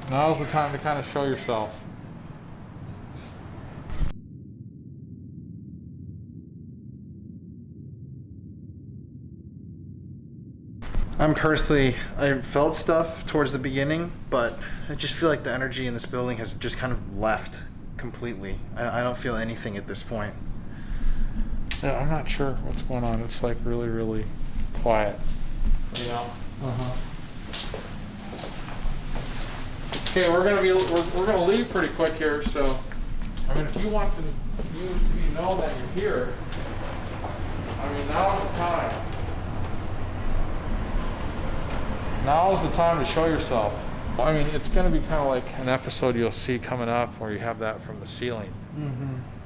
now's the time to kind of show yourself. I felt stuff towards the beginning, but I just feel like the energy in this building has just kind of left completely. I don't feel anything at this point. Yeah, I'm not sure what's going on. It's like really, really quiet. You know? Okay, we're gonna leave pretty quick here. So, I mean, if you want to be known that you're here, I mean, now's the time. Now's the time to show yourself. I mean, it's going to be kind of like an episode you'll see coming up where you have that from the ceiling.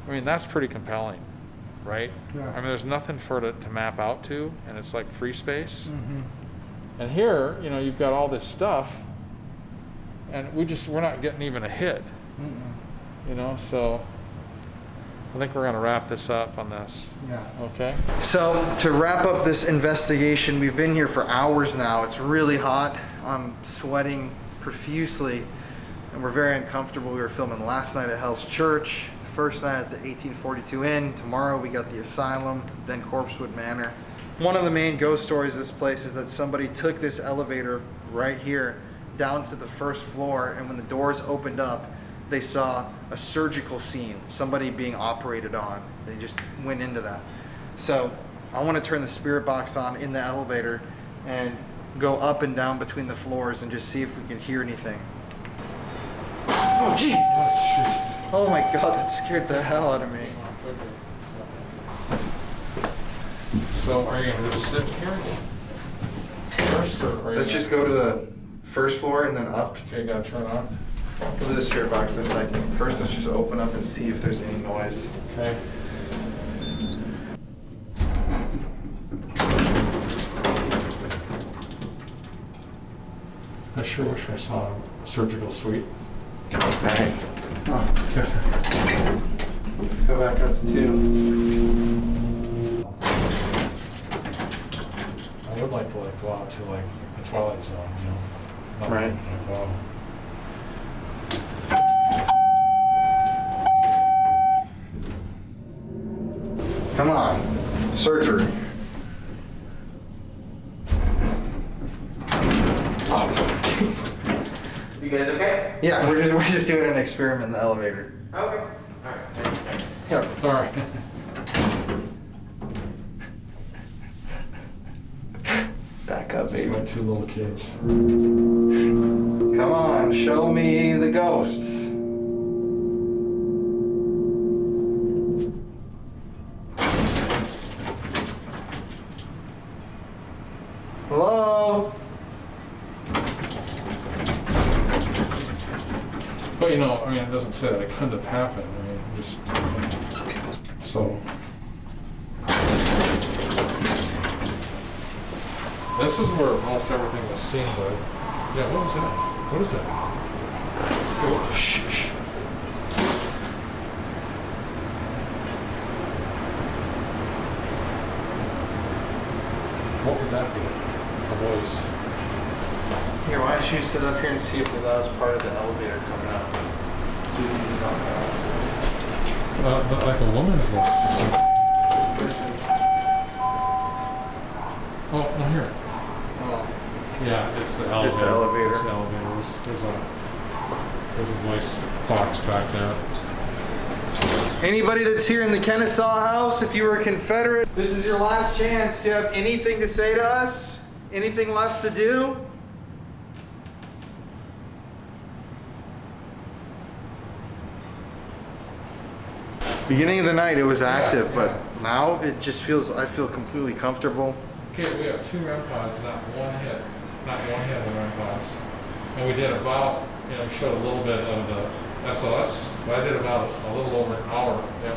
I mean, that's pretty compelling, right? Yeah. I mean, there's nothing for it to map out to, and it's like free space. And here, you know, you've got all this stuff, and we're not getting even a hit. You know, so I think we're going to wrap this up on this. Yeah. Okay? So to wrap up this investigation, we've been here for hours now. It's really hot. I'm sweating profusely, and we're very uncomfortable. We were filming last night at Hell's Church, first night at the 1842 Inn. Tomorrow we got the Asylum, then Corpsewood Manor. One of the main ghost stories of this place is that somebody took this elevator right here down to the first floor, and when the doors opened up, they saw a surgical scene, somebody being operated on. They just went into that. So I want to turn the spirit box on in the elevator and go up and down between the floors and just see if we can hear anything. Oh, Jesus. Oh my God, that scared the hell out of me. So are you gonna just sit here first, or are you Let's just go to the first floor and then up. Okay, you gotta turn on. Go to the spirit box in a second. First, let's just open up and see if there's any noise. Okay. I sure wish I saw a surgical suite. Okay. Oh, let's go back up to 2. I would like to go out to the Twilight Zone, Not Right. Wow. Come on. Surgery. You guys okay? Yeah, we're just doing an experiment in the elevator. Okay. All right. Yeah. Sorry. Back up, It's baby. my 2 little kids. Come on, show me the ghosts. Hello? But it doesn't say that it couldn't have happened. Just so. This is where almost everything was seen, but yeah, what was that? What is that? Oh, shh. What would that be? A voice. Here, why don't you sit up here and see if that was part of the elevator coming up? So you can knock out. But like a woman's voice. Just listen. Oh, no, here. Oh. Yeah, it's the elevator. It's the elevator. It's the elevator. There's a voice box back there. Anybody that's here in the Kennesaw House, if you were a Confederate, this is your last chance. Do you have anything to say to us? Anything left to do? Beginning of the night, it was active, Yeah. but now it just feels, I feel completely comfortable. Okay, we have 2 REM pods, not one hit in REM pods. And we did about, showed a little bit of the SLS, but I did about a little over an hour. Yep.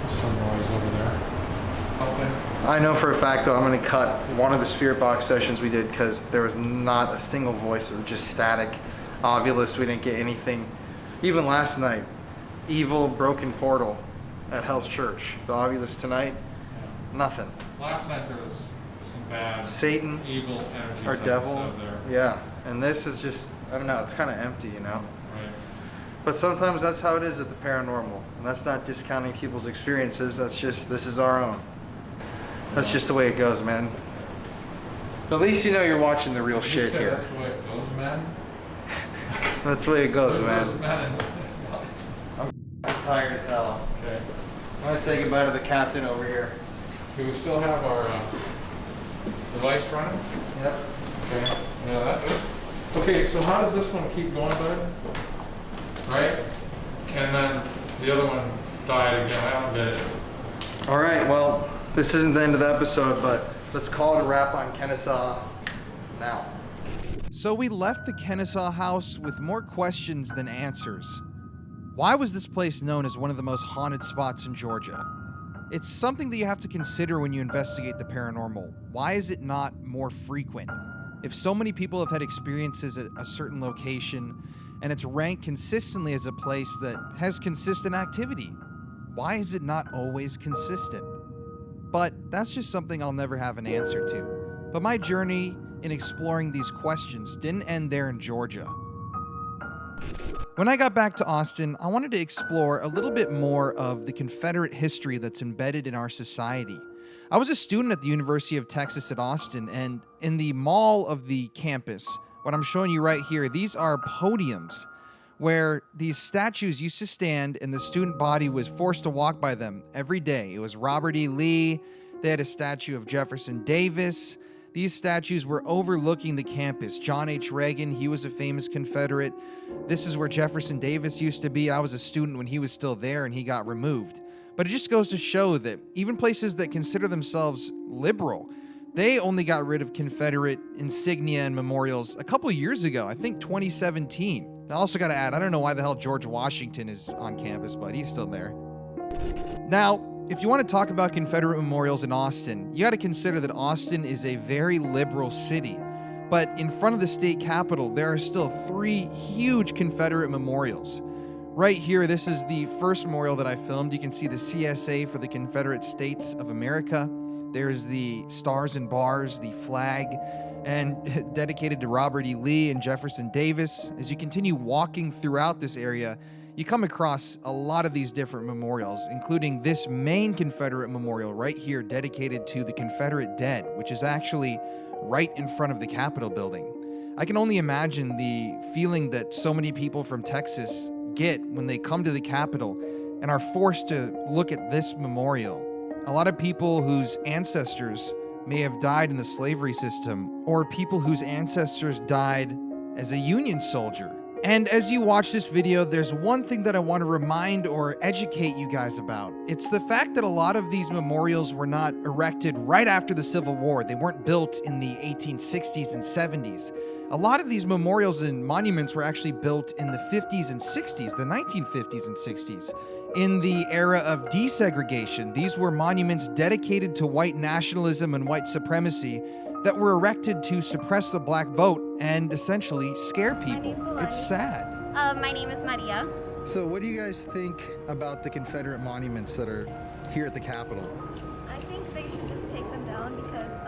Some noise over there. Okay. I know for a fact though, I'm gonna cut one of the spirit box sessions we did because there was not a single voice. It was just static. Ovulus, we didn't get anything. Even last night, evil broken portal at Hell's Church. The Ovulus tonight, nothing. Last night there was some bad Satan evil energy or devil. stuff there. Yeah, and this is just, I don't know, it's kind of empty, Right. But sometimes that's how it is with the paranormal. And that's not discounting people's experiences. That's just, this is our own. That's just the way it goes, man. At least you know you're watching the real Did you shit say here. that's the way it goes, man? That's the way it goes, There's man. those men in what? I'm tired as hell. Okay. I'm gonna say goodbye to the captain over here. Do we still have our device running? Yep. Okay. Yeah, that is. Okay, so how does this one keep going, bud? Right? And then the other one died again. I don't get it. All right, well, this isn't the end of the episode, but let's call it a wrap on Kennesaw now. So we left the Kennesaw House with more questions than answers. Why was this place known as one of the most haunted spots in Georgia? It's something that you have to consider when you investigate the paranormal. Why is it not more frequent? If so many people have had experiences at a certain location and it's ranked consistently as a place that has consistent activity, why is it not always consistent? But that's just something I'll never have an answer to. But my journey in exploring these questions didn't end there in Georgia. When I got back to Austin, I wanted to explore a little bit more of the Confederate history that's embedded in our society. I was a student at the University of Texas at Austin, and in the mall of the campus, what I'm showing you right here, these are podiums where these statues used to stand and the student body was forced to walk by them every day. It was Robert E. Lee, they had a statue of Jefferson Davis, These statues were overlooking the campus. John H. Reagan, he was a famous Confederate. This is where Jefferson Davis used to be. I was a student when he was still there and he got removed. But it just goes to show that even places that consider themselves liberal, they only got rid of Confederate insignia and memorials a couple years ago, I think 2017. I also got to add, I don't know why the hell George Washington is on campus, but he's still there. Now, if you want to talk about Confederate memorials in Austin, you got to consider that Austin is a very liberal city. But in front of the state capitol, there are still 3 huge Confederate memorials. Right here, this is the first memorial that I filmed. You can see the CSA for the Confederate States of America. There's the Stars and Bars, the flag, and dedicated to Robert E. Lee and Jefferson Davis. As you continue walking throughout this area, you come across a lot of these different memorials, including this main Confederate memorial right here dedicated to the Confederate dead, which is actually right in front of the Capitol building. I can only imagine the feeling that so many people from Texas get when they come to the Capitol and are forced to look at this memorial. A lot of people whose ancestors may have died in the slavery system, or people whose ancestors died as a Union soldier. And as you watch this video, there's one thing that I want to remind or educate you guys about. It's the fact that a lot of these memorials were not erected right after the Civil War. They weren't built in the 1860s and 70s. A lot of these memorials and monuments were actually built in the 50s and 60s, the 1950s and 60s. In the era of desegregation, these were monuments dedicated to white nationalism and white supremacy that were erected to suppress the black vote and essentially scare people. It's sad. My name is Marietta. So what do you guys think about the Confederate monuments that are here at the Capitol? I think they should just take them down because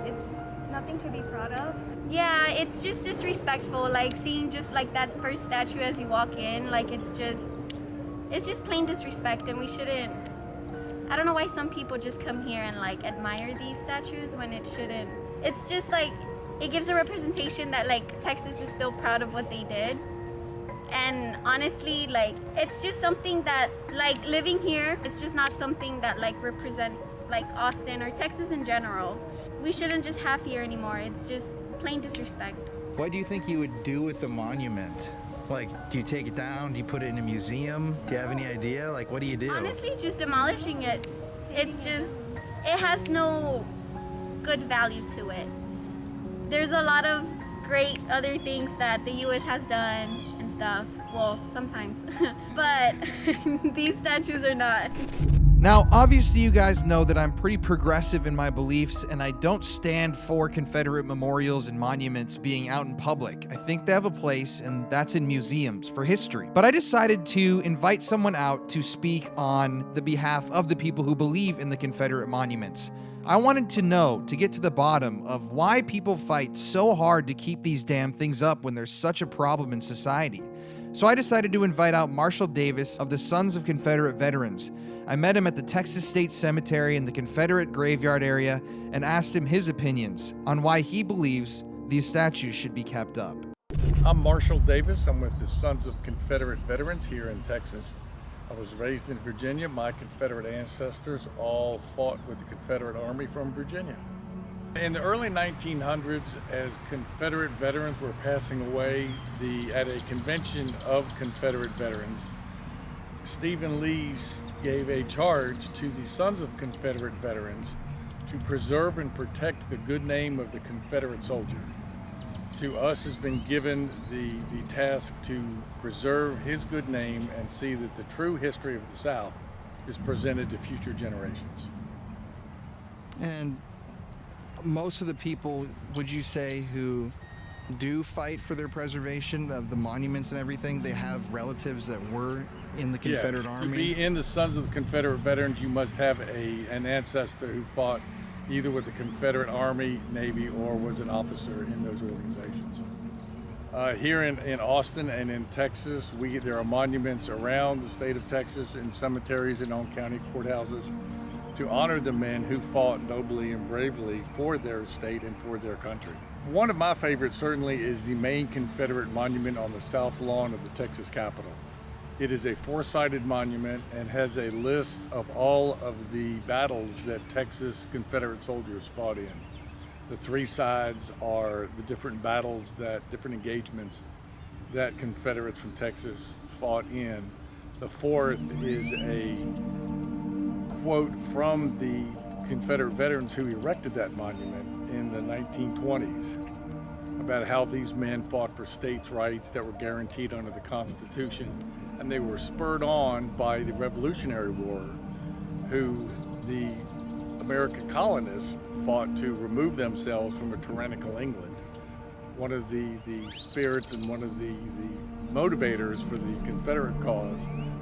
it's nothing to be proud of. Yeah, it's just disrespectful. Like seeing just like that first statue as you walk in, like it's just plain disrespect, and we shouldn't. I don't know why some people just come here and like admire these statues when it shouldn't. It's just like, it gives a representation that like Texas is still proud of what they did. And honestly, like, it's just something that like living here, it's just not something that like represent like Austin or Texas in general. We shouldn't just have here anymore. It's just plain disrespect. What do you think you would do with the monument? Like, do you take it down? Do you put it in a museum? Do you have any idea? Like, what do you do? Honestly, just demolishing it. It's just, it has no good value to it. There's a lot of great other things that the U.S. has done and stuff. Well, sometimes. But these statues are not. Now, obviously, you guys know that I'm pretty progressive in my beliefs, and I don't stand for Confederate memorials and monuments being out in public. I think they have a place, and that's in museums for history. But I decided to invite someone out to speak on the behalf of the people who believe in the Confederate monuments. I wanted to know, to get to the bottom of why people fight so hard to keep these damn things up when there's such a problem in society. So I decided to invite out Marshall Davis of the Sons of Confederate Veterans. I met him at the Texas State Cemetery in the Confederate graveyard area and asked him his opinions on why he believes these statues should be kept up. I'm Marshall Davis. I'm with the Sons of Confederate Veterans here in Texas. I was raised in Virginia. My Confederate ancestors all fought with the Confederate Army from Virginia. In the early 1900s, as Confederate veterans were passing away, at a convention of Confederate veterans, Stephen Lee gave a charge to the Sons of Confederate Veterans to preserve and protect the good name of the Confederate soldier. To us has been given the task to preserve his good name and see that the true history of the South is presented to future generations. And most of the people, would you say, who do fight for their preservation of the monuments and everything, they have relatives that were in the Confederate Army? To be in the Sons of the Confederate Veterans, you must have an ancestor who fought either with the Confederate Army, Navy, or was an officer in those organizations. Here in Austin and in Texas, there are monuments around the state of Texas in cemeteries and on county courthouses to honor the men who fought nobly and bravely for their state and for their country. One of my favorites certainly is the main Confederate monument on the south lawn of the Texas Capitol. It is a four-sided monument and has a list of all of the battles that Texas Confederate soldiers fought in. The three sides are the different battles, different engagements that Confederates from Texas fought in. The fourth is a quote from the Confederate veterans who erected that monument in the 1920s about how these men fought for states' rights that were guaranteed under the Constitution, and they were spurred on by the Revolutionary War, who the American colonists fought to remove themselves from a tyrannical England. One of the spirits and one of the motivators for the Confederate cause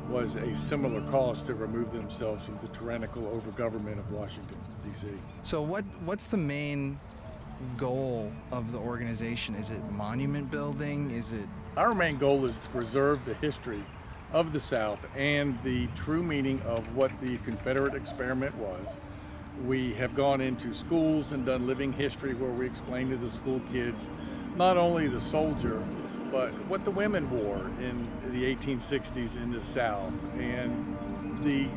was a similar cause to remove themselves from the tyrannical overgovernment of Washington, D.C. So what's the main goal of the organization? Is it monument building? Is it... Our main goal is to preserve the history of the South and the true meaning of what the Confederate experiment was. We have gone into schools and done living history where we explain to the school kids not only the soldier, but what the women wore in the 1860s in the South, and the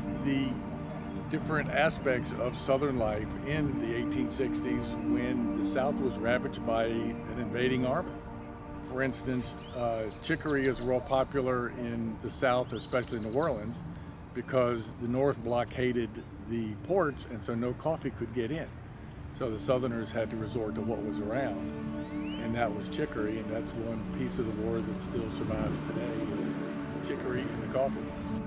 different aspects of Southern life in the 1860s when the South was ravaged by an invading army. For instance, chicory is real popular in the South, especially New Orleans, because the North blockaded the ports, and so no coffee could get in. So the Southerners had to resort to what was around, and that was chicory, and that's one piece of the war that still survives today, is the chicory and the coffee.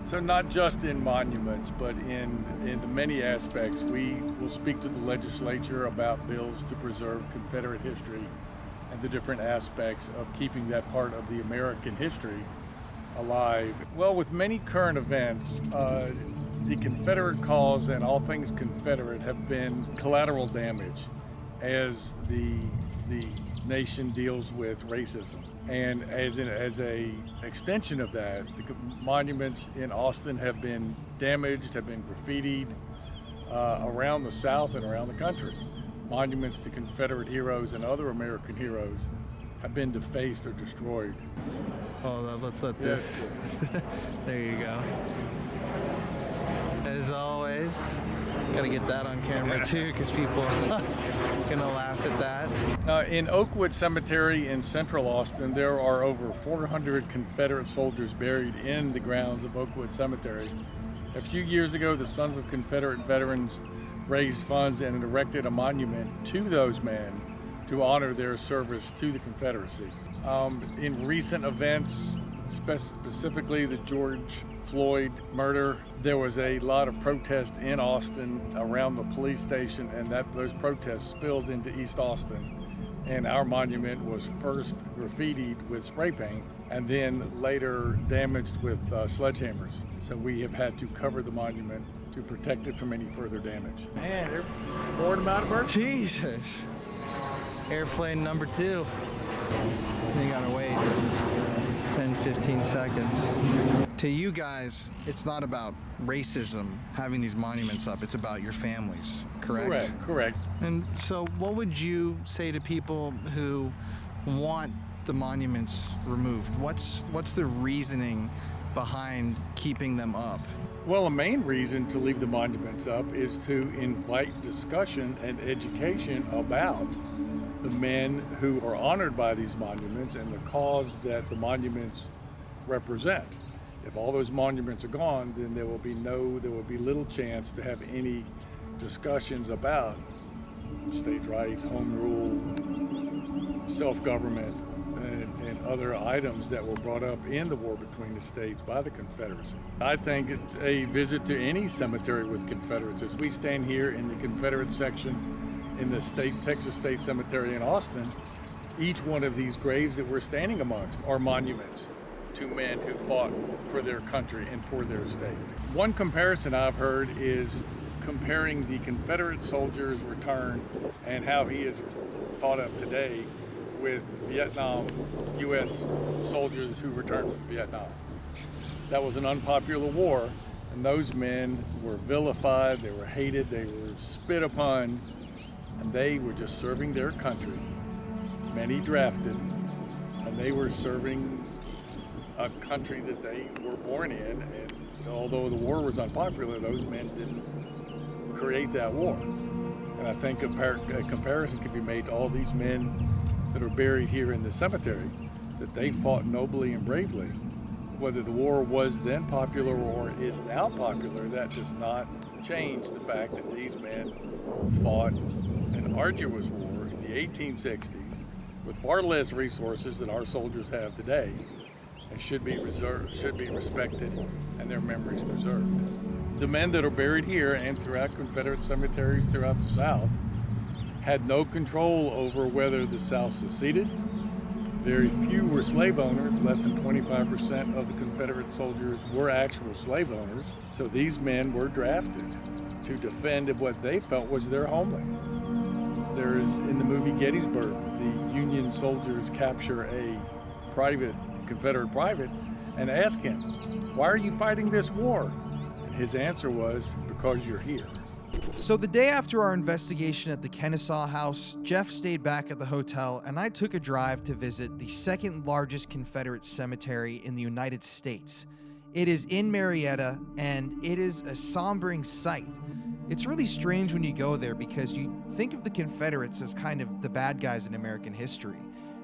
So not just in monuments, but in many aspects, we will speak to the legislature about bills to preserve Confederate history and the different aspects of keeping that part of the American history alive. Well, with many current events, the Confederate cause and all things Confederate have been collateral damage as the nation deals with racism. And as a extension of that, the monuments in Austin have been damaged, have been graffitied around the South and around the country. Monuments to Confederate heroes and other American heroes have been defaced or destroyed. Oh, let's let this. There you go. As always, gotta get that on camera too, because people are gonna laugh at that. In Oakwood Cemetery in central Austin, there are over 400 Confederate soldiers buried in the grounds of Oakwood Cemetery. A few years ago, the Sons of Confederate Veterans raised funds and erected a monument to those men to honor their service to the Confederacy. In recent events, specifically the George Floyd murder, there was a lot of protest in Austin around the police station, and those protests spilled into East Austin. And our monument was first graffitied with spray paint and then later damaged with sledgehammers. So we have had to cover the monument to protect it from any further damage. Man, they're pouring them out of birds. Jesus. Airplane number 2. You gotta wait 10, 15 seconds. To you guys, it's not about racism having these monuments up, it's about your families, correct? Correct. And so what would you say to people who want the monuments removed? What's the reasoning behind keeping them up? Well, the main reason to leave the monuments up is to invite discussion and education about the men who are honored by these monuments and the cause that the monuments represent. If all those monuments are gone, then there will be little chance to have any discussions about states' rights, home rule, self-government, and other items that were brought up in the war between the states by the Confederacy. I think a visit to any cemetery with Confederates, as we stand here in the Confederate section in the Texas State Cemetery in Austin, each one of these graves that we're standing amongst are monuments to men who fought for their country and for their state. One comparison I've heard is comparing the Confederate soldier's return and how he is thought of today with Vietnam U.S. soldiers who returned from Vietnam. That was an unpopular war, and those men were vilified, they were hated, they were spit upon, and they were just serving their country. Many drafted, and they were serving a country that they were born in, and although the war was unpopular, those men didn't create that war. And I think a comparison can be made to all these men that are buried here in the cemetery, that they fought nobly and bravely. Whether the war was then popular or is now popular, that does not change the fact that these men fought an arduous war in the 1860s with far less resources than our soldiers have today, and should be respected, and their memories preserved. The men that are buried here and throughout Confederate cemeteries throughout the South had no control over whether the South seceded. Very few were slave owners. Less than 25% of the Confederate soldiers were actual slave owners. So these men were drafted to defend what they felt was their homeland. There is, in the movie Gettysburg, the Union soldiers capture a Confederate private and ask him, "Why are you fighting this war?" And his answer was, "Because you're here." So the day after our investigation at the Kennesaw House, Jeff stayed back at the hotel and I took a drive to visit the second largest Confederate cemetery in the United States. It is in Marietta and it is a sombering sight. It's really strange when you go there because you think of the Confederates as kind of the bad guys in American history.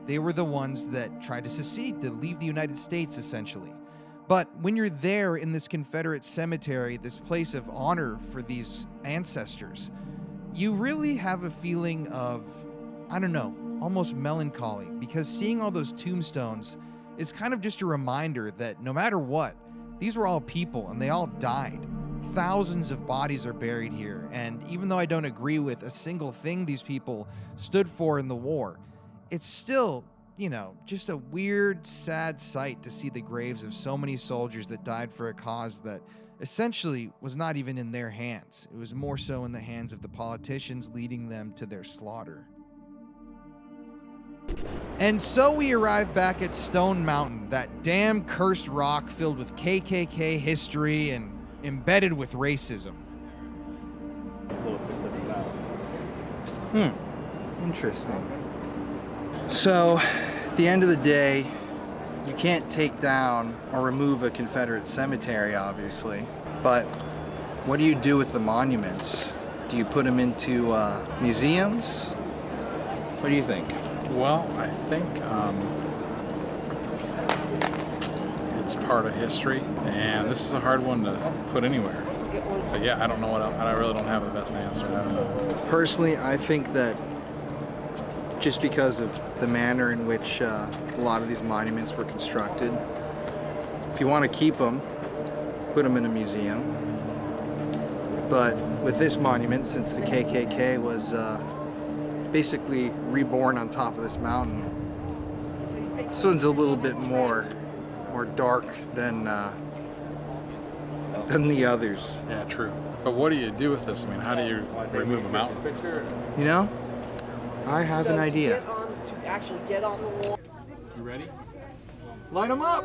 They were the ones that tried to secede, to leave the United States essentially. But when you're there in this Confederate cemetery, this place of honor for these ancestors, you really have a feeling of, I don't know, almost melancholy, because seeing all those tombstones is kind of just a reminder that no matter what, these were all people and they all died. Thousands of bodies are buried here, and even though I don't agree with a single thing these people stood for in the war, it's still, you know, just a weird, sad sight to see the graves of so many soldiers that died for a cause that essentially was not even in their hands. It was more so in the hands of the politicians leading them to their slaughter. And so we arrive back at Stone Mountain, that damn cursed rock filled with KKK history and embedded with racism. Interesting. So, at the end of the day, you can't take down or remove a Confederate cemetery, obviously. But what do you do with the monuments? Do you put them into museums? What do you think? Well, I think it's part of history, and this is a hard one to put anywhere. But yeah, I don't know I really don't have the best answer. I don't know. Personally, I think that just because of the manner in which a lot of these monuments were constructed, if you want to keep them, put them in a museum. But with this monument, since the KKK was basically reborn on top of this mountain, this one's a little bit more dark than the others. Yeah, true. But what do you do with this? I mean, how do you remove a mountain? You know, I have an idea. To actually get on the wall. You ready? Light them up!